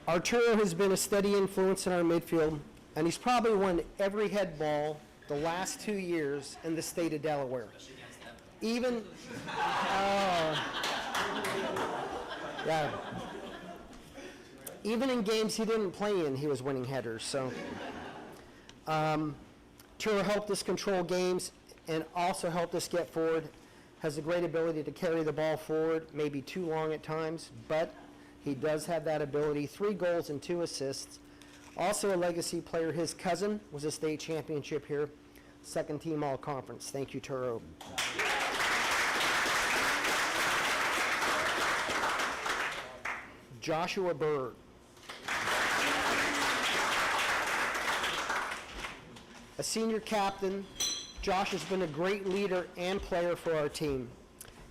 Arturo has been a steady influence in our midfield, and he's probably won every head ball the last 2 years in the state of Delaware. Even, yeah. Even in games he didn't play in, he was winning headers. So, Arturo helped us control games and also helped us get forward. Has a great ability to carry the ball forward, maybe too long at times, but he does have that ability. 3 goals and 2 assists. Also a legacy player. His cousin was a state championship here. Second team All-Conference. Thank you, Turo. Joshua Bird. A senior captain, Josh has been a great leader and player for our team.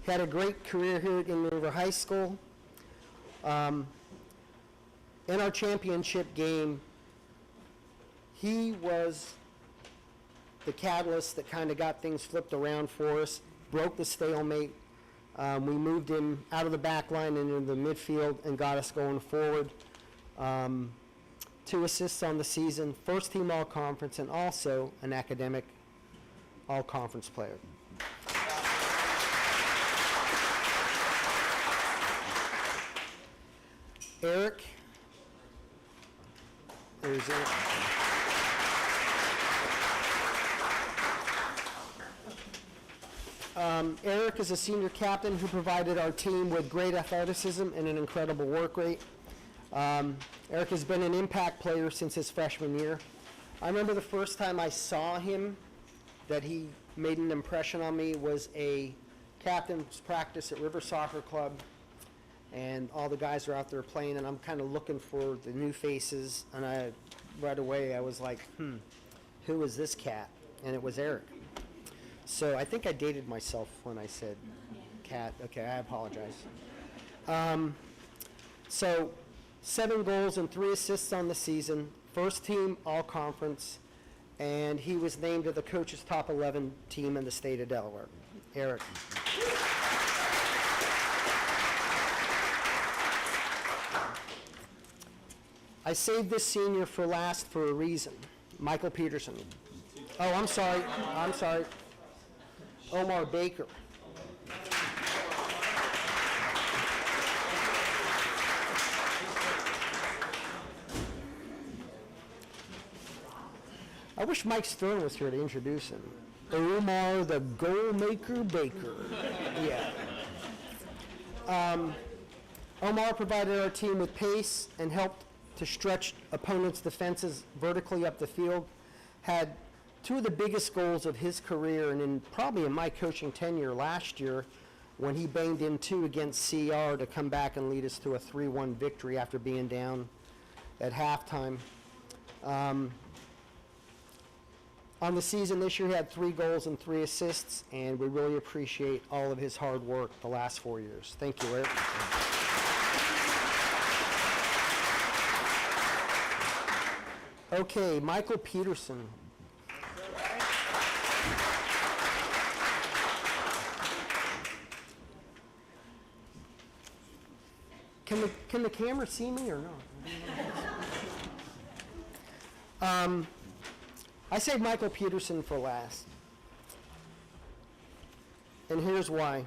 He had a great career here at Indian River High School. In our championship game, he was the catalyst that kind of got things flipped around for us, broke the stalemate. We moved him out of the back line and into the midfield and got us going forward. 2 assists on the season, first team all-conference, and also an academic all-conference player. Eric. There's Eric. Eric is a senior captain who provided our team with great athleticism and an incredible work rate. Eric has been an impact player since his freshman year. I remember the first time I saw him that he made an impression on me was a captain's practice at River Soccer Club, and all the guys are out there playing, and I'm kind of looking for the new faces, and right away I was like, who is this cat? And it was Eric. So I think I dated myself when I said cat. Okay, I apologize. So 7 goals and 3 assists on the season, first team all-conference, and he was named to the coach's top 11 team in the state of Delaware. Eric. I saved this senior for last for a reason. Michael Peterson. Oh, I'm sorry. Omar Baker. I wish Mike Stern was here to introduce him. Omar the Goal Maker Baker. Yeah. Omar provided our team with pace and helped to stretch opponents' defenses vertically up the field. Had 2 of the biggest goals of his career, and probably in my coaching tenure last year, when he banged in 2 against CR to come back and lead us to a 3-1 victory after being down at halftime. On the season this year, he had 3 goals and 3 assists, and we really appreciate all of his hard work the last 4 years. Thank you, Eric. Okay, Michael Peterson. Can the camera see me or not? I saved Michael Peterson for last. And here's why.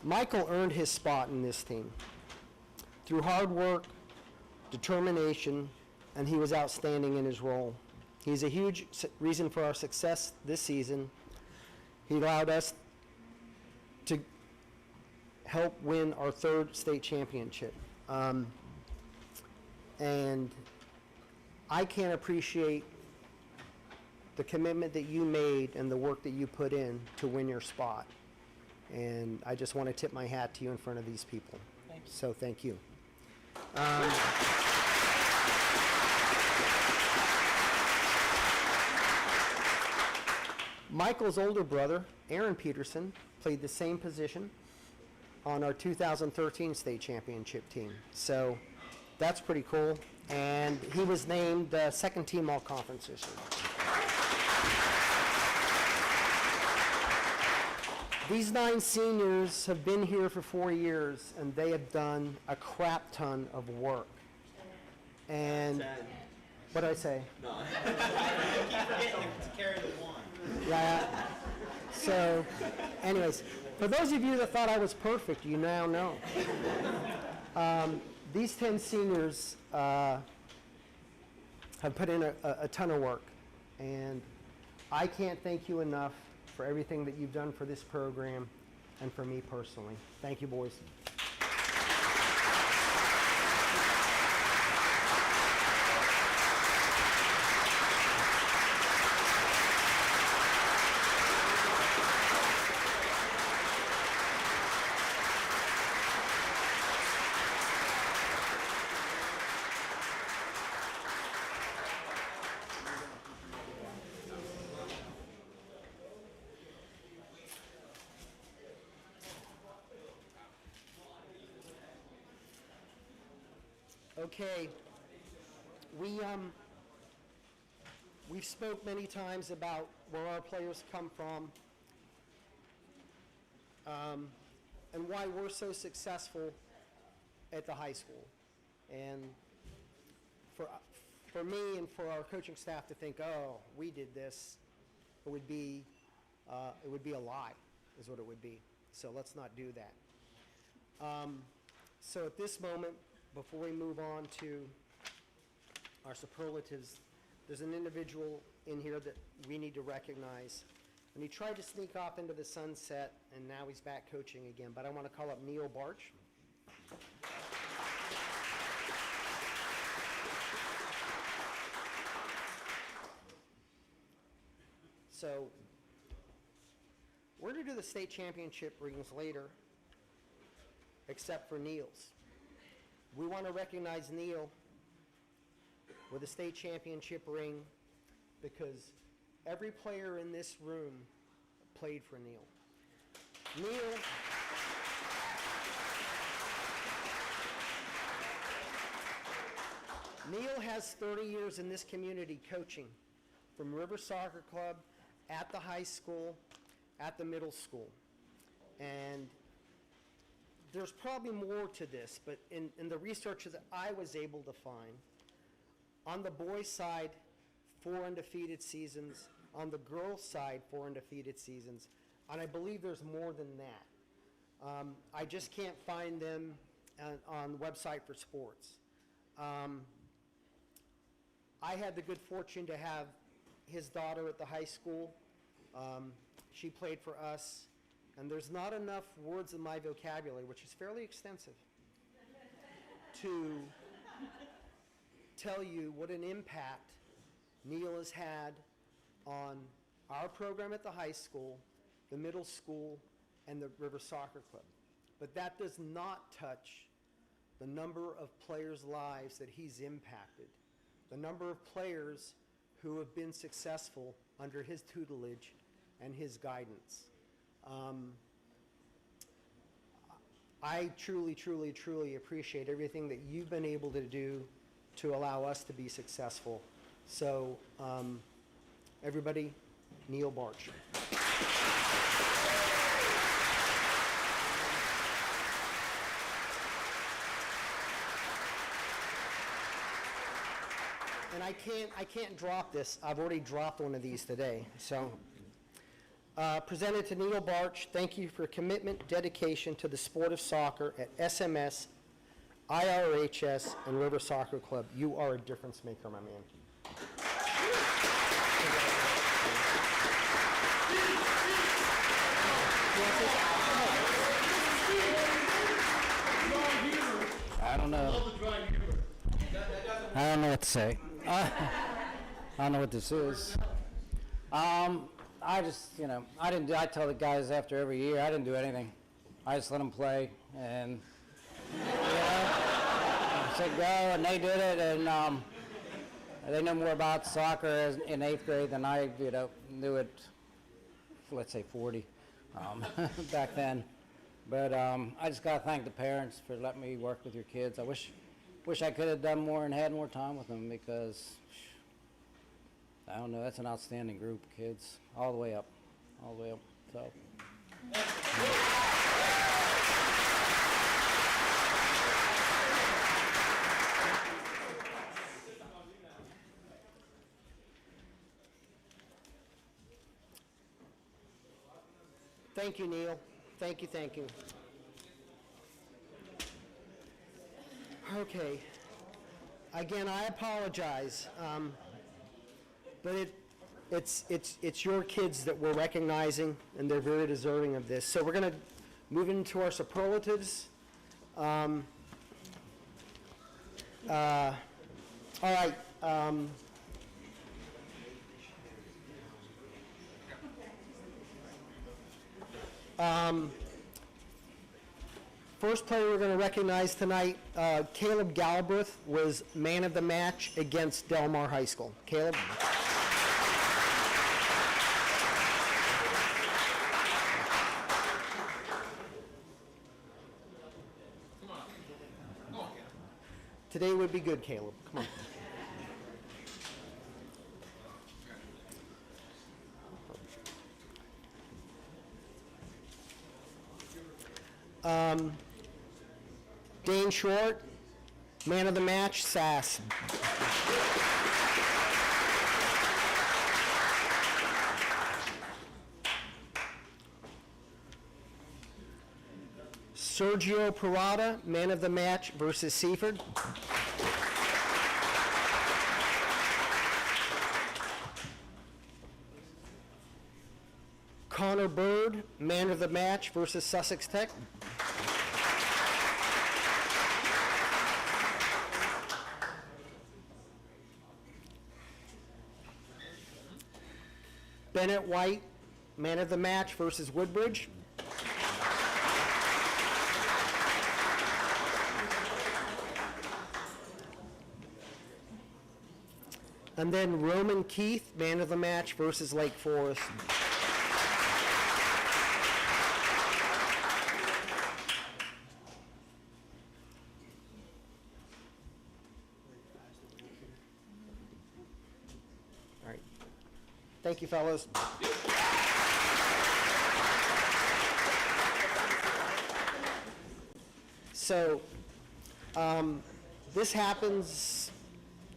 Michael earned his spot in this team through hard work, determination, and he was outstanding in his role. He's a huge reason for our success this season. He allowed us to help win our 3rd state championship. And I can't appreciate the commitment that you made and the work that you put in to win your spot. And I just want to tip my hat to you in front of these people. So thank you. Michael's older brother, Aaron Peterson, played the same position on our 2013 state championship team. So that's pretty cool. And he was named 2nd team all-conference this year. These 9 seniors have been here for 4 years, and they have done a crap ton of work. And what did I say? No. Keep forgetting to carry the 1. Yeah. So, anyways, for those of you that thought I was perfect, you now know. These 10 seniors have put in a ton of work, and I can't thank you enough for everything that you've done for this program and for me personally. Thank you, boys. Okay, We've spoke many times about where our players come from, and why we're so successful at the high school. And for me and for our coaching staff to think, oh, we did this, it would be a lie, is what it would be. So let's not do that. So at this moment, before we move on to our superlatives, there's an individual in here that we need to recognize. And he tried to sneak off into the sunset, and now he's back coaching again. But I want to call up Neil Barch. So we're going to do the state championship rings later, except for Neil's. We want to recognize Neil with a state championship ring because every player in this room played for Neil. Neil has 30 years in this community coaching, from River Soccer Club, at the high school, at the middle school. And there's probably more to this, but in the research that I was able to find, on the boys' side, 4 undefeated seasons. On the girls' side, 4 undefeated seasons. And I believe there's more than that. I just can't find them on the website for sports. I had the good fortune to have his daughter at the high school. She played for us. And there's not enough words in my vocabulary, which is fairly extensive, to tell you what an impact Neil has had on our program at the high school, the middle school, and the River Soccer Club. But that does not touch the number of players' lives that he's impacted, the number of players who have been successful under his tutelage and his guidance. I truly, truly, truly appreciate everything that you've been able to do to allow us to be successful. So, everybody, Neil Barch. And I can't drop this. I've already dropped one of these today. So, presented to Neil Barch, thank you for your commitment, dedication to the sport of soccer at SMS, IRHS, and River Soccer Club. You are a difference maker, my man. I don't know. I don't know what to say. I don't know what this is. I just, I tell the guys after every year, I didn't do anything. I just let them play, and, I said go, and they did it, and they know more about soccer in 8th grade than I, knew it, let's say 40, back then. But I just got to thank the parents for letting me work with your kids. I wish I could have done more and had more time with them because, I don't know, that's an outstanding group of kids, all the way up, so. Thank you, Neil. Thank you, thank you. Okay. Again, I apologize, but it's your kids that we're recognizing, and they're very deserving of this. So we're going to move into our superlatives. All right. First player we're going to recognize tonight, Caleb Galbraith was man of the match against Del Mar High School. Caleb? Today would be good, Caleb. Come on. Dane Short, man of the match, Sass. Sergio Parada, man of the match versus Seaford. Connor Bird, man of the match versus Sussex Tech. Bennett White, man of the match versus Woodbridge. And then Roman Keith, man of the match versus Lake Forest. All right. Thank you, fellas. So, this happens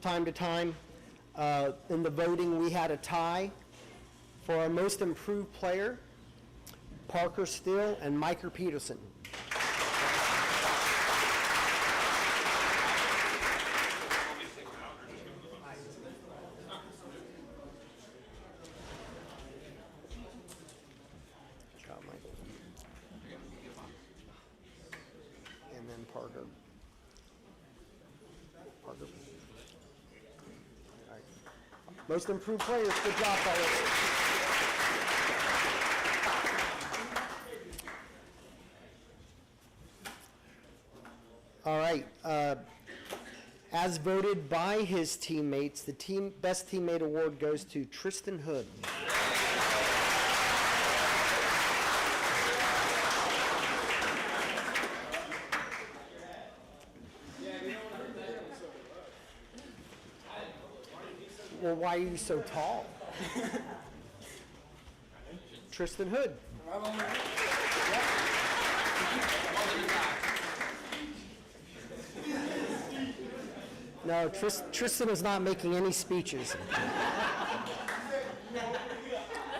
time to time. In the voting, we had a tie for our most improved player, Parker Still and Micah Peterson. Good job, Michael. And then Parker. Parker. All right. Most improved players, good job, fellas. All right. As voted by his teammates, the best teammate award goes to Tristan Hood. Well, why are you so tall? Tristan Hood. No, Tristan is not making any speeches.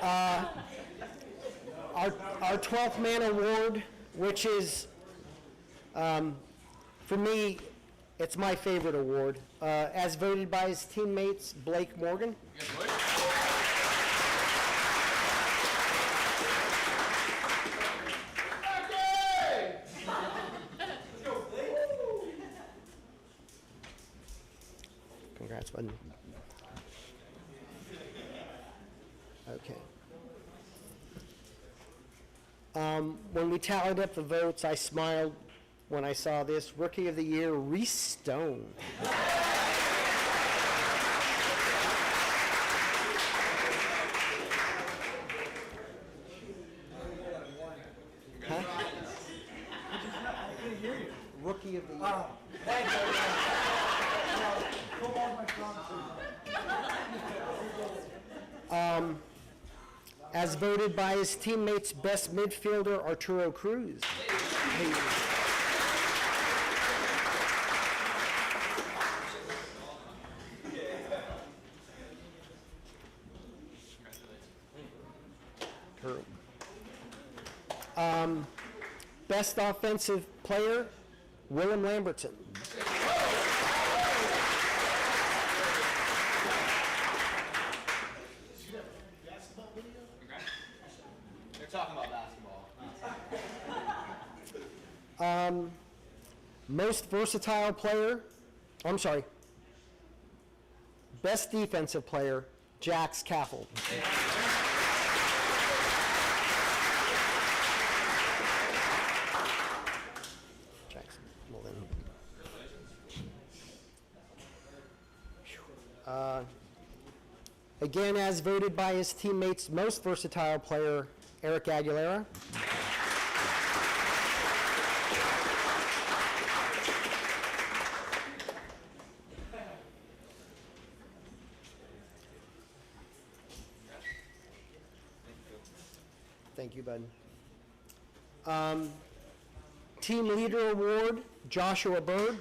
Our 12th man award, which is, for me, it's my favorite award, as voted by his teammates, Blake Morgan. Congrats, bud. Okay. When we tallied up the votes, I smiled when I saw this. Rookie of the Year, Reese Stone. Huh? Rookie of the Year. As voted by his teammates, best midfielder, Arturo Cruz. Best offensive player, Willem Lambertson. They're talking about basketball. Most versatile player, best defensive player, Jax Caffel. Jackson, well then. Again, as voted by his teammates, most versatile player, Eric Aguilera. Thank you, bud. Team Leader Award, Joshua Bird.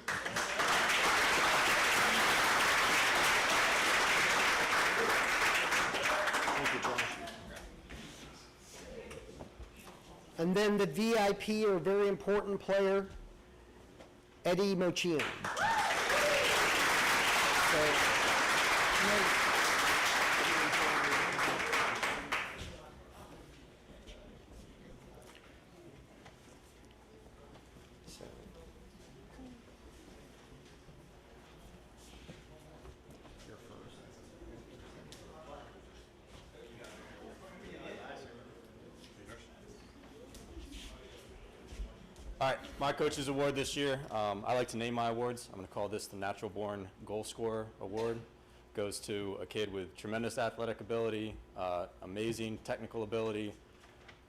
And then the VIP, or very important player, Eddie Mochian. All right, my coach's award this year, I like to name my awards. I'm going to call this the Natural Born Goal Scorer Award. Goes to a kid with tremendous athletic ability, amazing technical ability,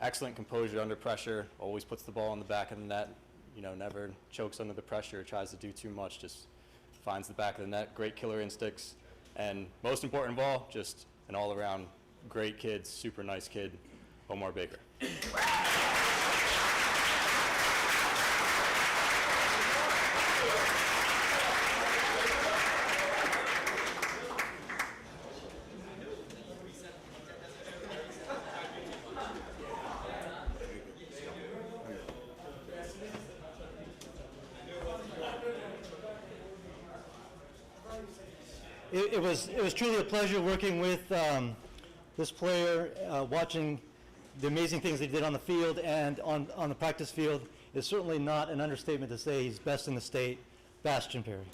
excellent composure under pressure, always puts the ball in the back of the net, you know, never chokes under the pressure, tries to do too much, just finds the back of the net, great killer instincts, and most important of all, just an all-around great kid, super nice kid, Omar Baker. It was truly a pleasure working with this player, watching the amazing things he did on the field and on the practice field. It's certainly not an understatement to say he's best in the state, Bastion Perry.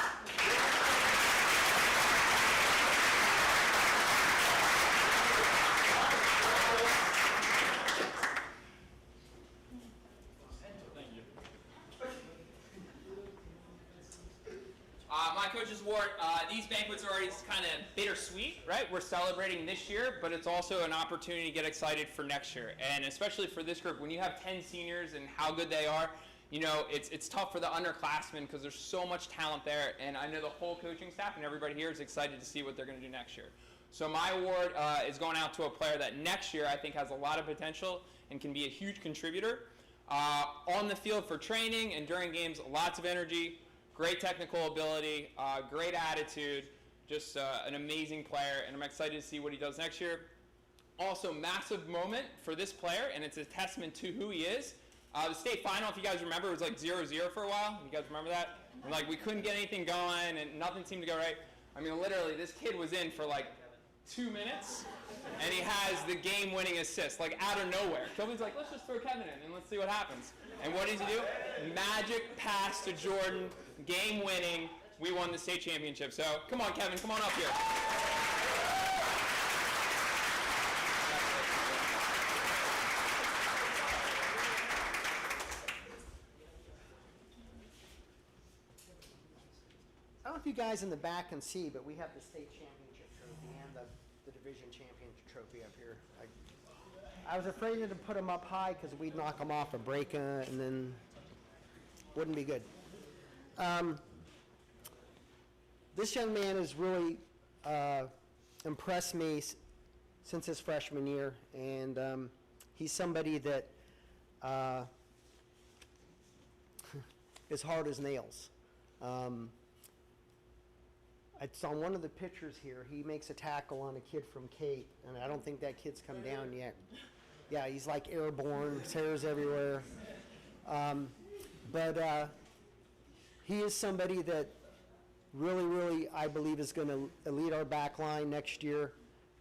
My coach's award, these banquets are always kind of bittersweet, right? We're celebrating this year, but it's also an opportunity to get excited for next year. And especially for this group, when you have 10 seniors and how good they are, you know, it's tough for the underclassmen because there's so much talent there. And I know the whole coaching staff and everybody here is excited to see what they're going to do next year. So my award is going out to a player that next year I think has a lot of potential and can be a huge contributor. On the field for training and during games, lots of energy. Great technical ability, great attitude, just an amazing player, and I'm excited to see what he does next year. Also, massive moment for this player, and it's a testament to who he is. The state final, if you guys remember, was like 0-0 for a while. You guys remember that? And like we couldn't get anything going, and nothing seemed to go right. I mean, literally, this kid was in for like 2 minutes, and he has the game-winning assist, like out of nowhere. Kelvin's like, let's just throw Kevin in, and let's see what happens. And what does he do? Magic pass to Jordan, game-winning. We won the state championship. So come on, Kevin, come on up here. I don't know if you guys in the back can see, but we have the state championship trophy and the division championship trophy up here. I was afraid to put them up high because we'd knock them off a break and then wouldn't be good. This young man has really impressed me since his freshman year, and he's somebody that is hard as nails. It's on one of the pictures here. He makes a tackle on a kid from Kate, and I don't think that kid's come down yet. Yeah, he's like airborne, his hair's everywhere. But he is somebody that really, I believe is going to lead our back line next year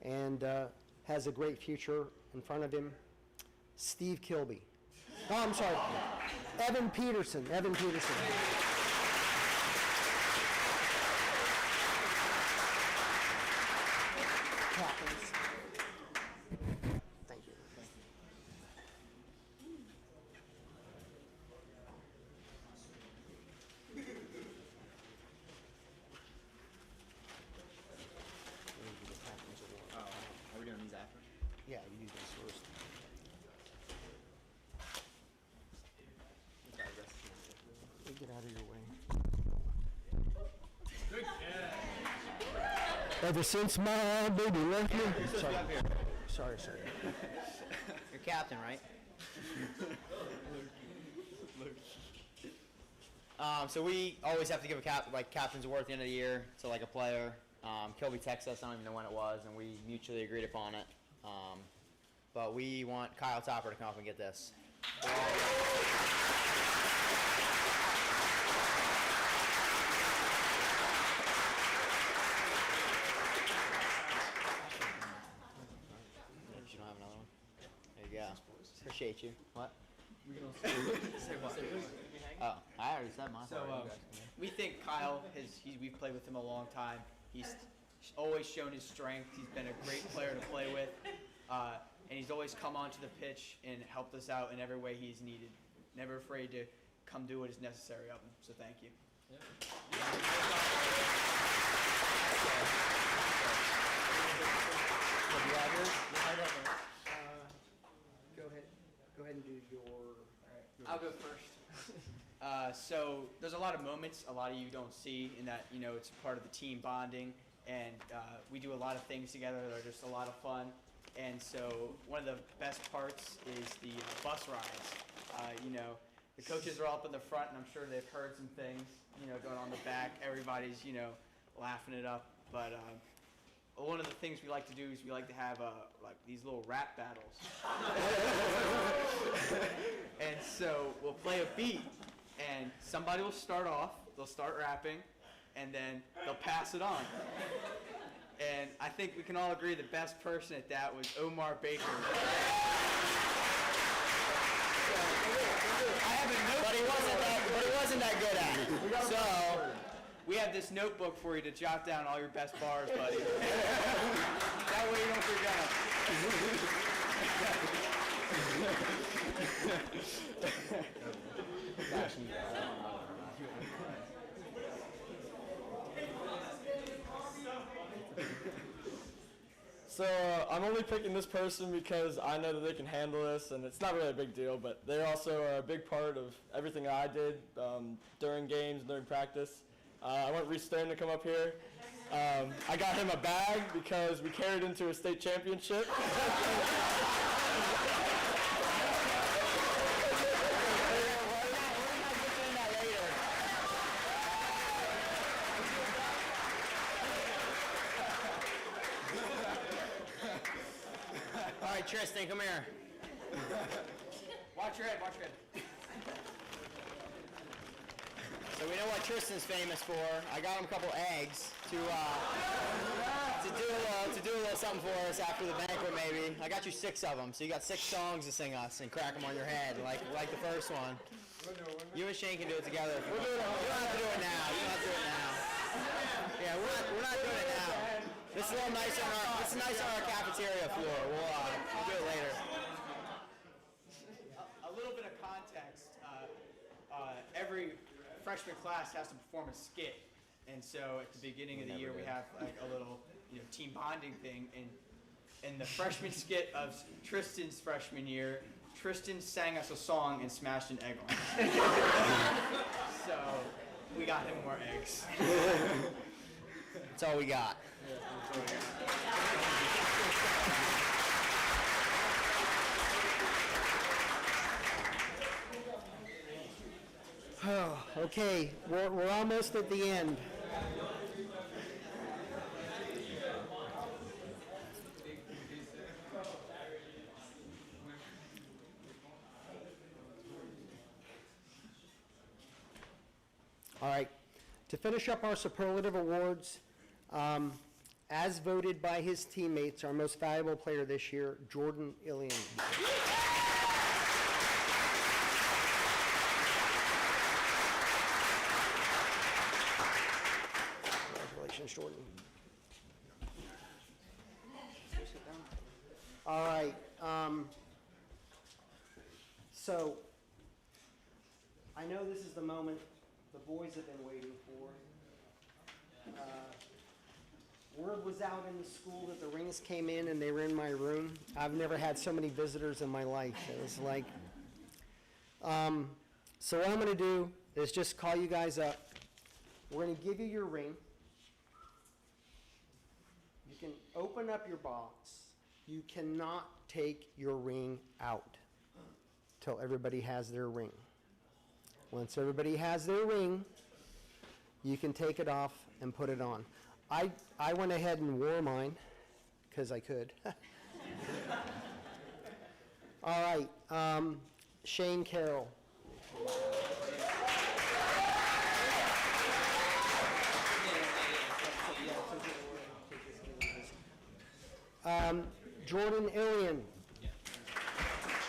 and has a great future in front of him. Steve Kilby. Oh, I'm sorry. Evan Peterson. Captains. Thank you. Are we doing these after? Yeah, you do this first. Get out of your way. Ever since my baby left me. Sorry. You're captain, right? So we always have to give a captain's award at the end of the year to like a player. Kilby texted us, I don't even know when it was, and we mutually agreed upon it. But we want Kyle Topper to come up and get this. You don't have another one? There you go. Appreciate you. What? Oh, I already said mine. So we think Kyle we've played with him a long time. He's always shown his strength. He's been a great player to play with, and he's always come onto the pitch and helped us out in every way he's needed. Never afraid to come do what is necessary of him. So thank you. Go ahead and do your. I'll go first. So there's a lot of moments a lot of you don't see in that, it's part of the team bonding, and we do a lot of things together that are just a lot of fun. And so one of the best parts is the bus rides. The coaches are all up in the front, and I'm sure they've heard some things, going on in the back. Everybody's, laughing it up. But one of the things we like to do is we like to have like these little rap battles. And so we'll play a beat, and somebody will start off, they'll start rapping, and then they'll pass it on. And I think we can all agree the best person at that was Omar Baker. I have a notebook. But he wasn't that good at it. So we have this notebook for you to jot down all your best bars, buddy. That way you don't forget them. So I'm only picking this person because I know that they can handle this, and it's not really a big deal, but they also are a big part of everything I did during games, during practice. I want Reese Stern to come up here. I got him a bag because we carried him to a state championship. All right, Tristan, come here. Watch your head, watch your head. So we know what Tristan's famous for. I got him a couple eggs to do a little something for us after the banquet, maybe. I got you 6 of them, so you got 6 songs to sing us and crack them on your head, like the first one. You and Shane can do it together. You don't have to do it now. You don't have to do it now. Yeah, we're not doing it now. This is a little nicer on our cafeteria floor. We'll do it later. A little bit of context. Every freshman class has to perform a skit, and so at the beginning of the year we have like a little team bonding thing. And in the freshman skit of Tristan's freshman year, Tristan sang us a song and smashed an egg on us. So we got him more eggs. That's all we got. Oh, okay, we're almost at the end. All right, to finish up our superlative awards, as voted by his teammates, our most valuable player this year, Jordan Ilian. Congratulations, Jordan. All right, so I know this is the moment the boys have been waiting for. Word was out in the school that the rings came in and they were in my room. I've never had so many visitors in my life. It was like, so what I'm going to do is just call you guys up. We're going to give you your ring. You can open up your box. You cannot take your ring out till everybody has their ring. Once everybody has their ring, you can take it off and put it on. I went ahead and wore mine because I could. All right, Shane Carroll. Jordan Illian.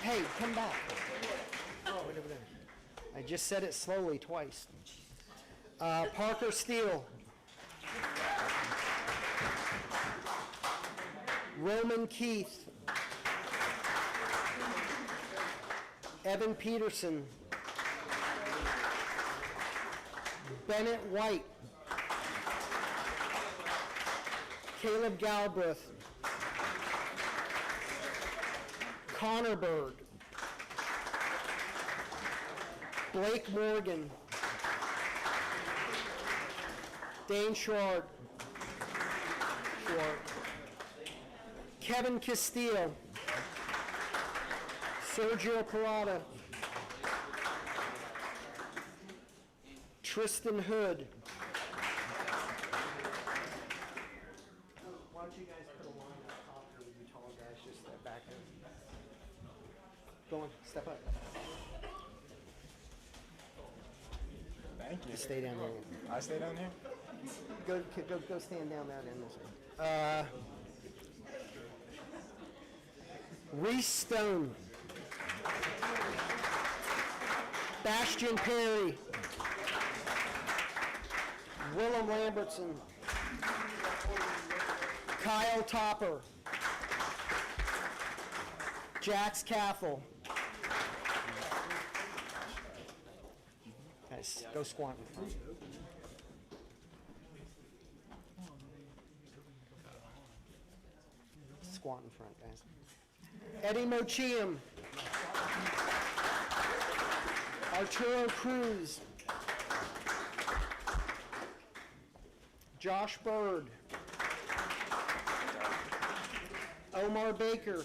Hey, come back. Oh, wait over there. I just said it slowly twice. Parker Steele. Roman Keith. Evan Peterson. Bennett White. Caleb Galbraith. Connor Bird. Blake Morgan. Dane Schwartz. Kevin Castillo. Sergio Parada. Tristan Hood. Why don't you guys put a line up top here with you tall guys, just step back there. Go on, step up. Thank you. Just stay down there. I stay down here? Go stand down that end this way. Reese Stone. Bastian Perry. Willem Lambertson. Kyle Topper. Jax Cathel. Guys, go squat in front. Squat in front, guys. Eddie Mochiam. Arturo Cruz. Josh Bird. Omar Baker.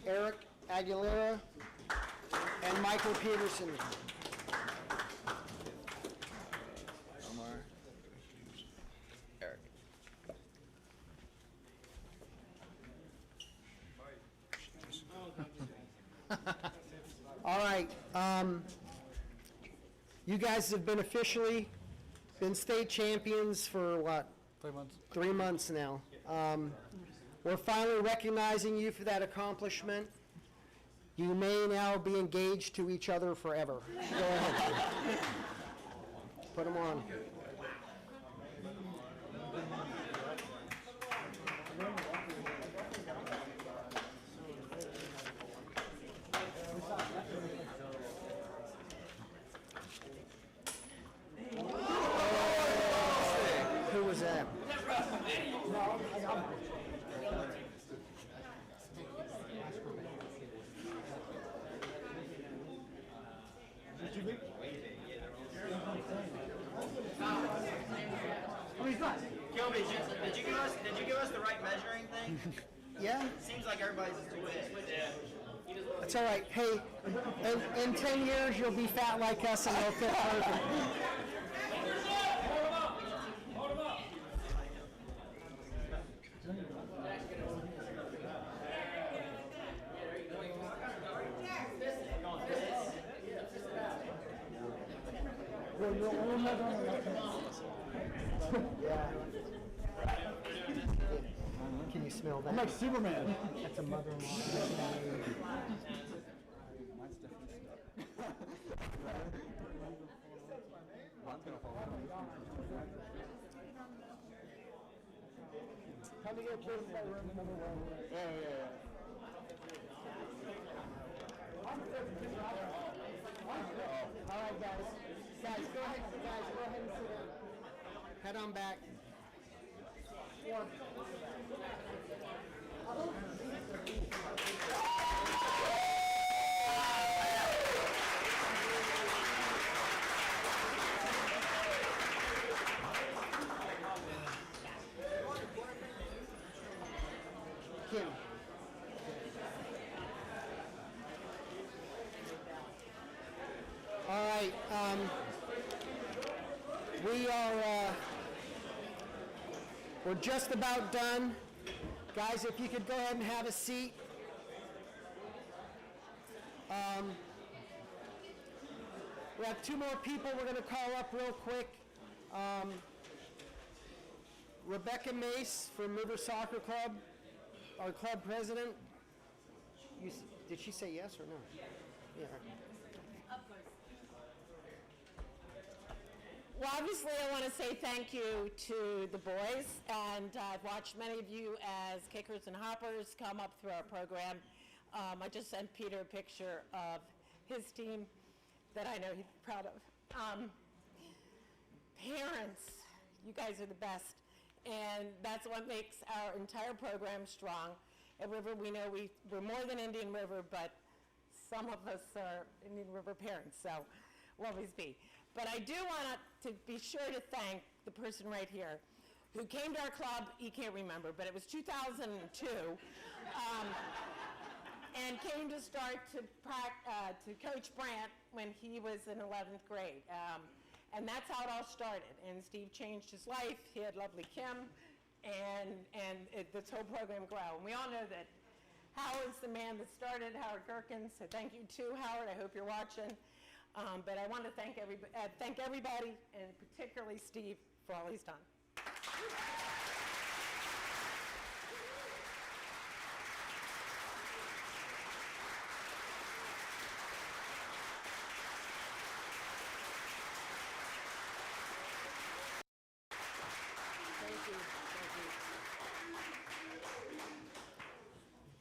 Eric Aguilera. And Michael Peterson. Omar. Eric. All right. You guys have been officially state champions for what? 3 months. 3 months now. We're finally recognizing you for that accomplishment. You may now be engaged to each other forever. Go ahead. Put them on. Who was that? Gilby, did you give us the right measuring thing? Yeah? Seems like everybody's just doing it. That's all right. Hey, in 10 years, you'll be fat like us and you'll fit perfect. Yeah. Can you smell that? I'm like Superman. That's a mother-in-law. Come to get kids that room number 1. Yeah. All right, guys. Guys, go ahead and sit down. Head on back. Kim. We're just about done. Guys, if you could go ahead and have a seat. We have two more people we're going to call up real quick. Rebecca Mace from River Soccer Club, our club president. Did she say yes or no? Yeah. Well, obviously, I want to say thank you to the boys, and I've watched many of you as kickers and hoppers come up through our program. I just sent Peter a picture of his team that I know he's proud of. Parents, you guys are the best, and that's what makes our entire program strong. At River, we know we're more than Indian River, but some of us are Indian River parents, so we'll always be. But I do want to be sure to thank the person right here who came to our club. He can't remember, but it was 2002, and came to start to coach Brant when he was in 11th grade. And that's how it all started. And Steve changed his life. He had lovely Kim, and this whole program grew. And we all know that Howard's the man that started, Howard Gerkins. So thank you too, Howard. I hope you're watching. But I want to thank everybody, and particularly Steve, for all he's done. Thank you.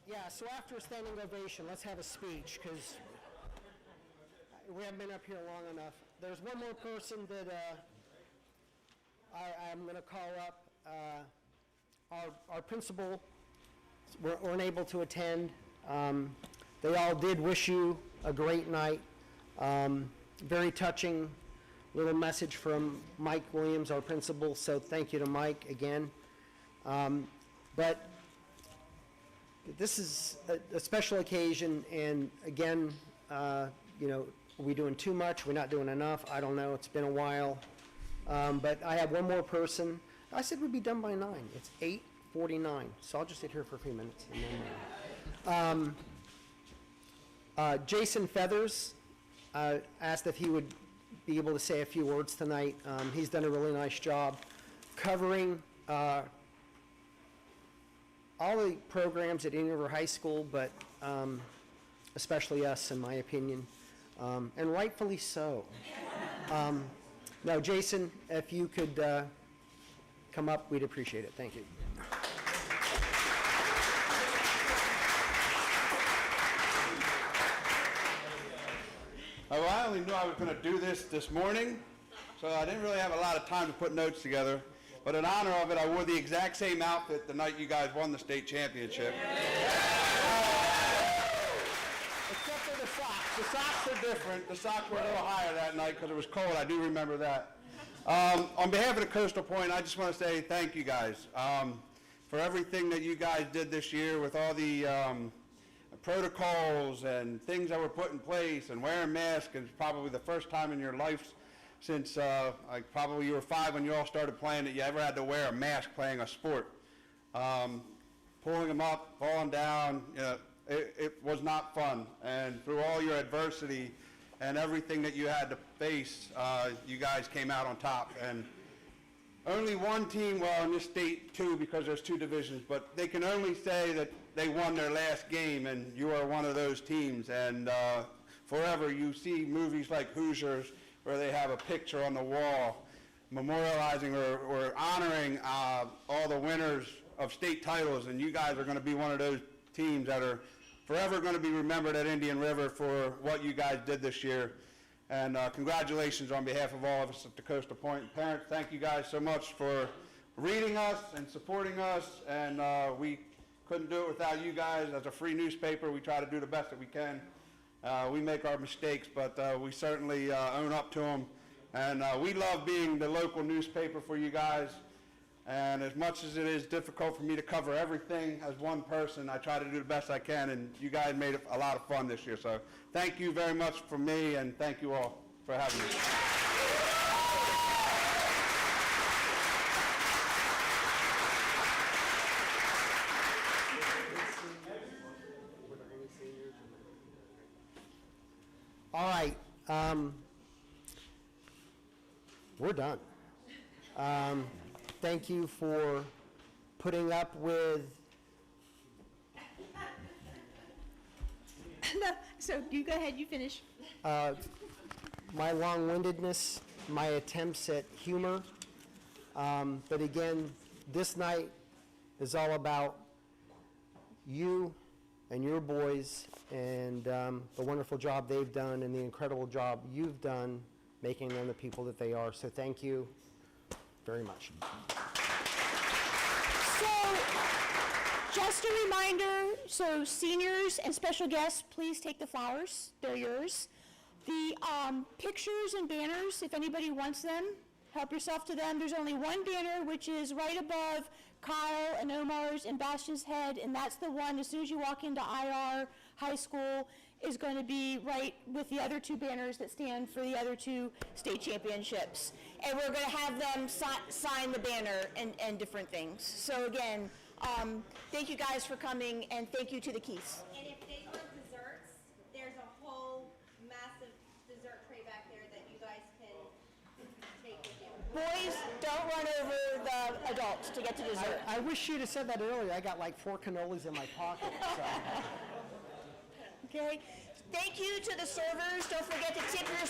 Yeah, so after a standing ovation, let's have a speech, because we haven't been up here long enough. There's one more person that I'm going to call up. Our principal weren't able to attend. They all did wish you a great night. Very touching little message from Mike Williams, our principal, so thank you to Mike again. But this is a special occasion, and again, you know, are we doing too much? We're not doing enough? I don't know. It's been a while. But I have one more person. I said we'd be done by 9. It's 8:49, so I'll just sit here for a few minutes. And then, Jason Feathers asked if he would be able to say a few words tonight. He's done a really nice job covering all the programs at Indian River High School, but especially us, in my opinion. And rightfully so. No, Jason, if you could come up, we'd appreciate it. Thank you. Well, I only knew I was going to do this morning, so I didn't really have a lot of time to put notes together. But in honor of it, I wore the exact same outfit the night you guys won the state championship. Except for the socks. The socks are different. The socks were a little higher that night because it was cold. I do remember that. On behalf of the Coastal Point, I just want to say thank you guys for everything that you guys did this year with all the protocols and things that were put in place, and wearing masks is probably the first time in your life since like probably you were 5 when you all started playing that you ever had to wear a mask playing a sport. Pulling them up, falling down, you know, it was not fun. And through all your adversity and everything that you had to face, you guys came out on top. And only one team, well, in this state, 2, because there's 2 divisions, but they can only say that they won their last game, and you are one of those teams. And forever you see movies like Hoosiers where they have a picture on the wall memorializing or honoring all the winners of state titles, and you guys are going to be one of those teams that are forever going to be remembered at Indian River for what you guys did this year. And congratulations on behalf of all of us at the Coastal Point. Parents, thank you guys so much for reading us and supporting us, and we couldn't do it without you guys. As a free newspaper, we try to do the best that we can. We make our mistakes, but we certainly own up to them. And we love being the local newspaper for you guys. And as much as it is difficult for me to cover everything as one person, I try to do the best I can, and you guys made it a lot of fun this year. So thank you very much from me, and thank you all. for having me. All right, we're done. Thank you for putting up with, No, so you go ahead, you finish. my long-windedness, my attempts at humor. But again, this night is all about you and your boys and the wonderful job they've done and the incredible job you've done making them the people that they are. So thank you very much. So, just a reminder, so seniors and special guests, please take the flowers, they're yours. The pictures and banners, if anybody wants them, help yourself to them. There's only one banner, which is right above Kyle and Omar's and Bastian's head, and that's the one, as soon as you walk into IR High School, is going to be right with the other two banners that stand for the other two state championships. And we're going to have them sign the banner and different things. So again, thank you guys for coming, and thank you to the Keiths. And if they want desserts, there's a whole massive dessert tray back there that you guys can take with you. Boys, don't run over the adults to get to dessert. I wish you'd have said that earlier. I got like 4 cannolis in my pocket. So. Okay? Thank you to the servers. Don't forget to tip your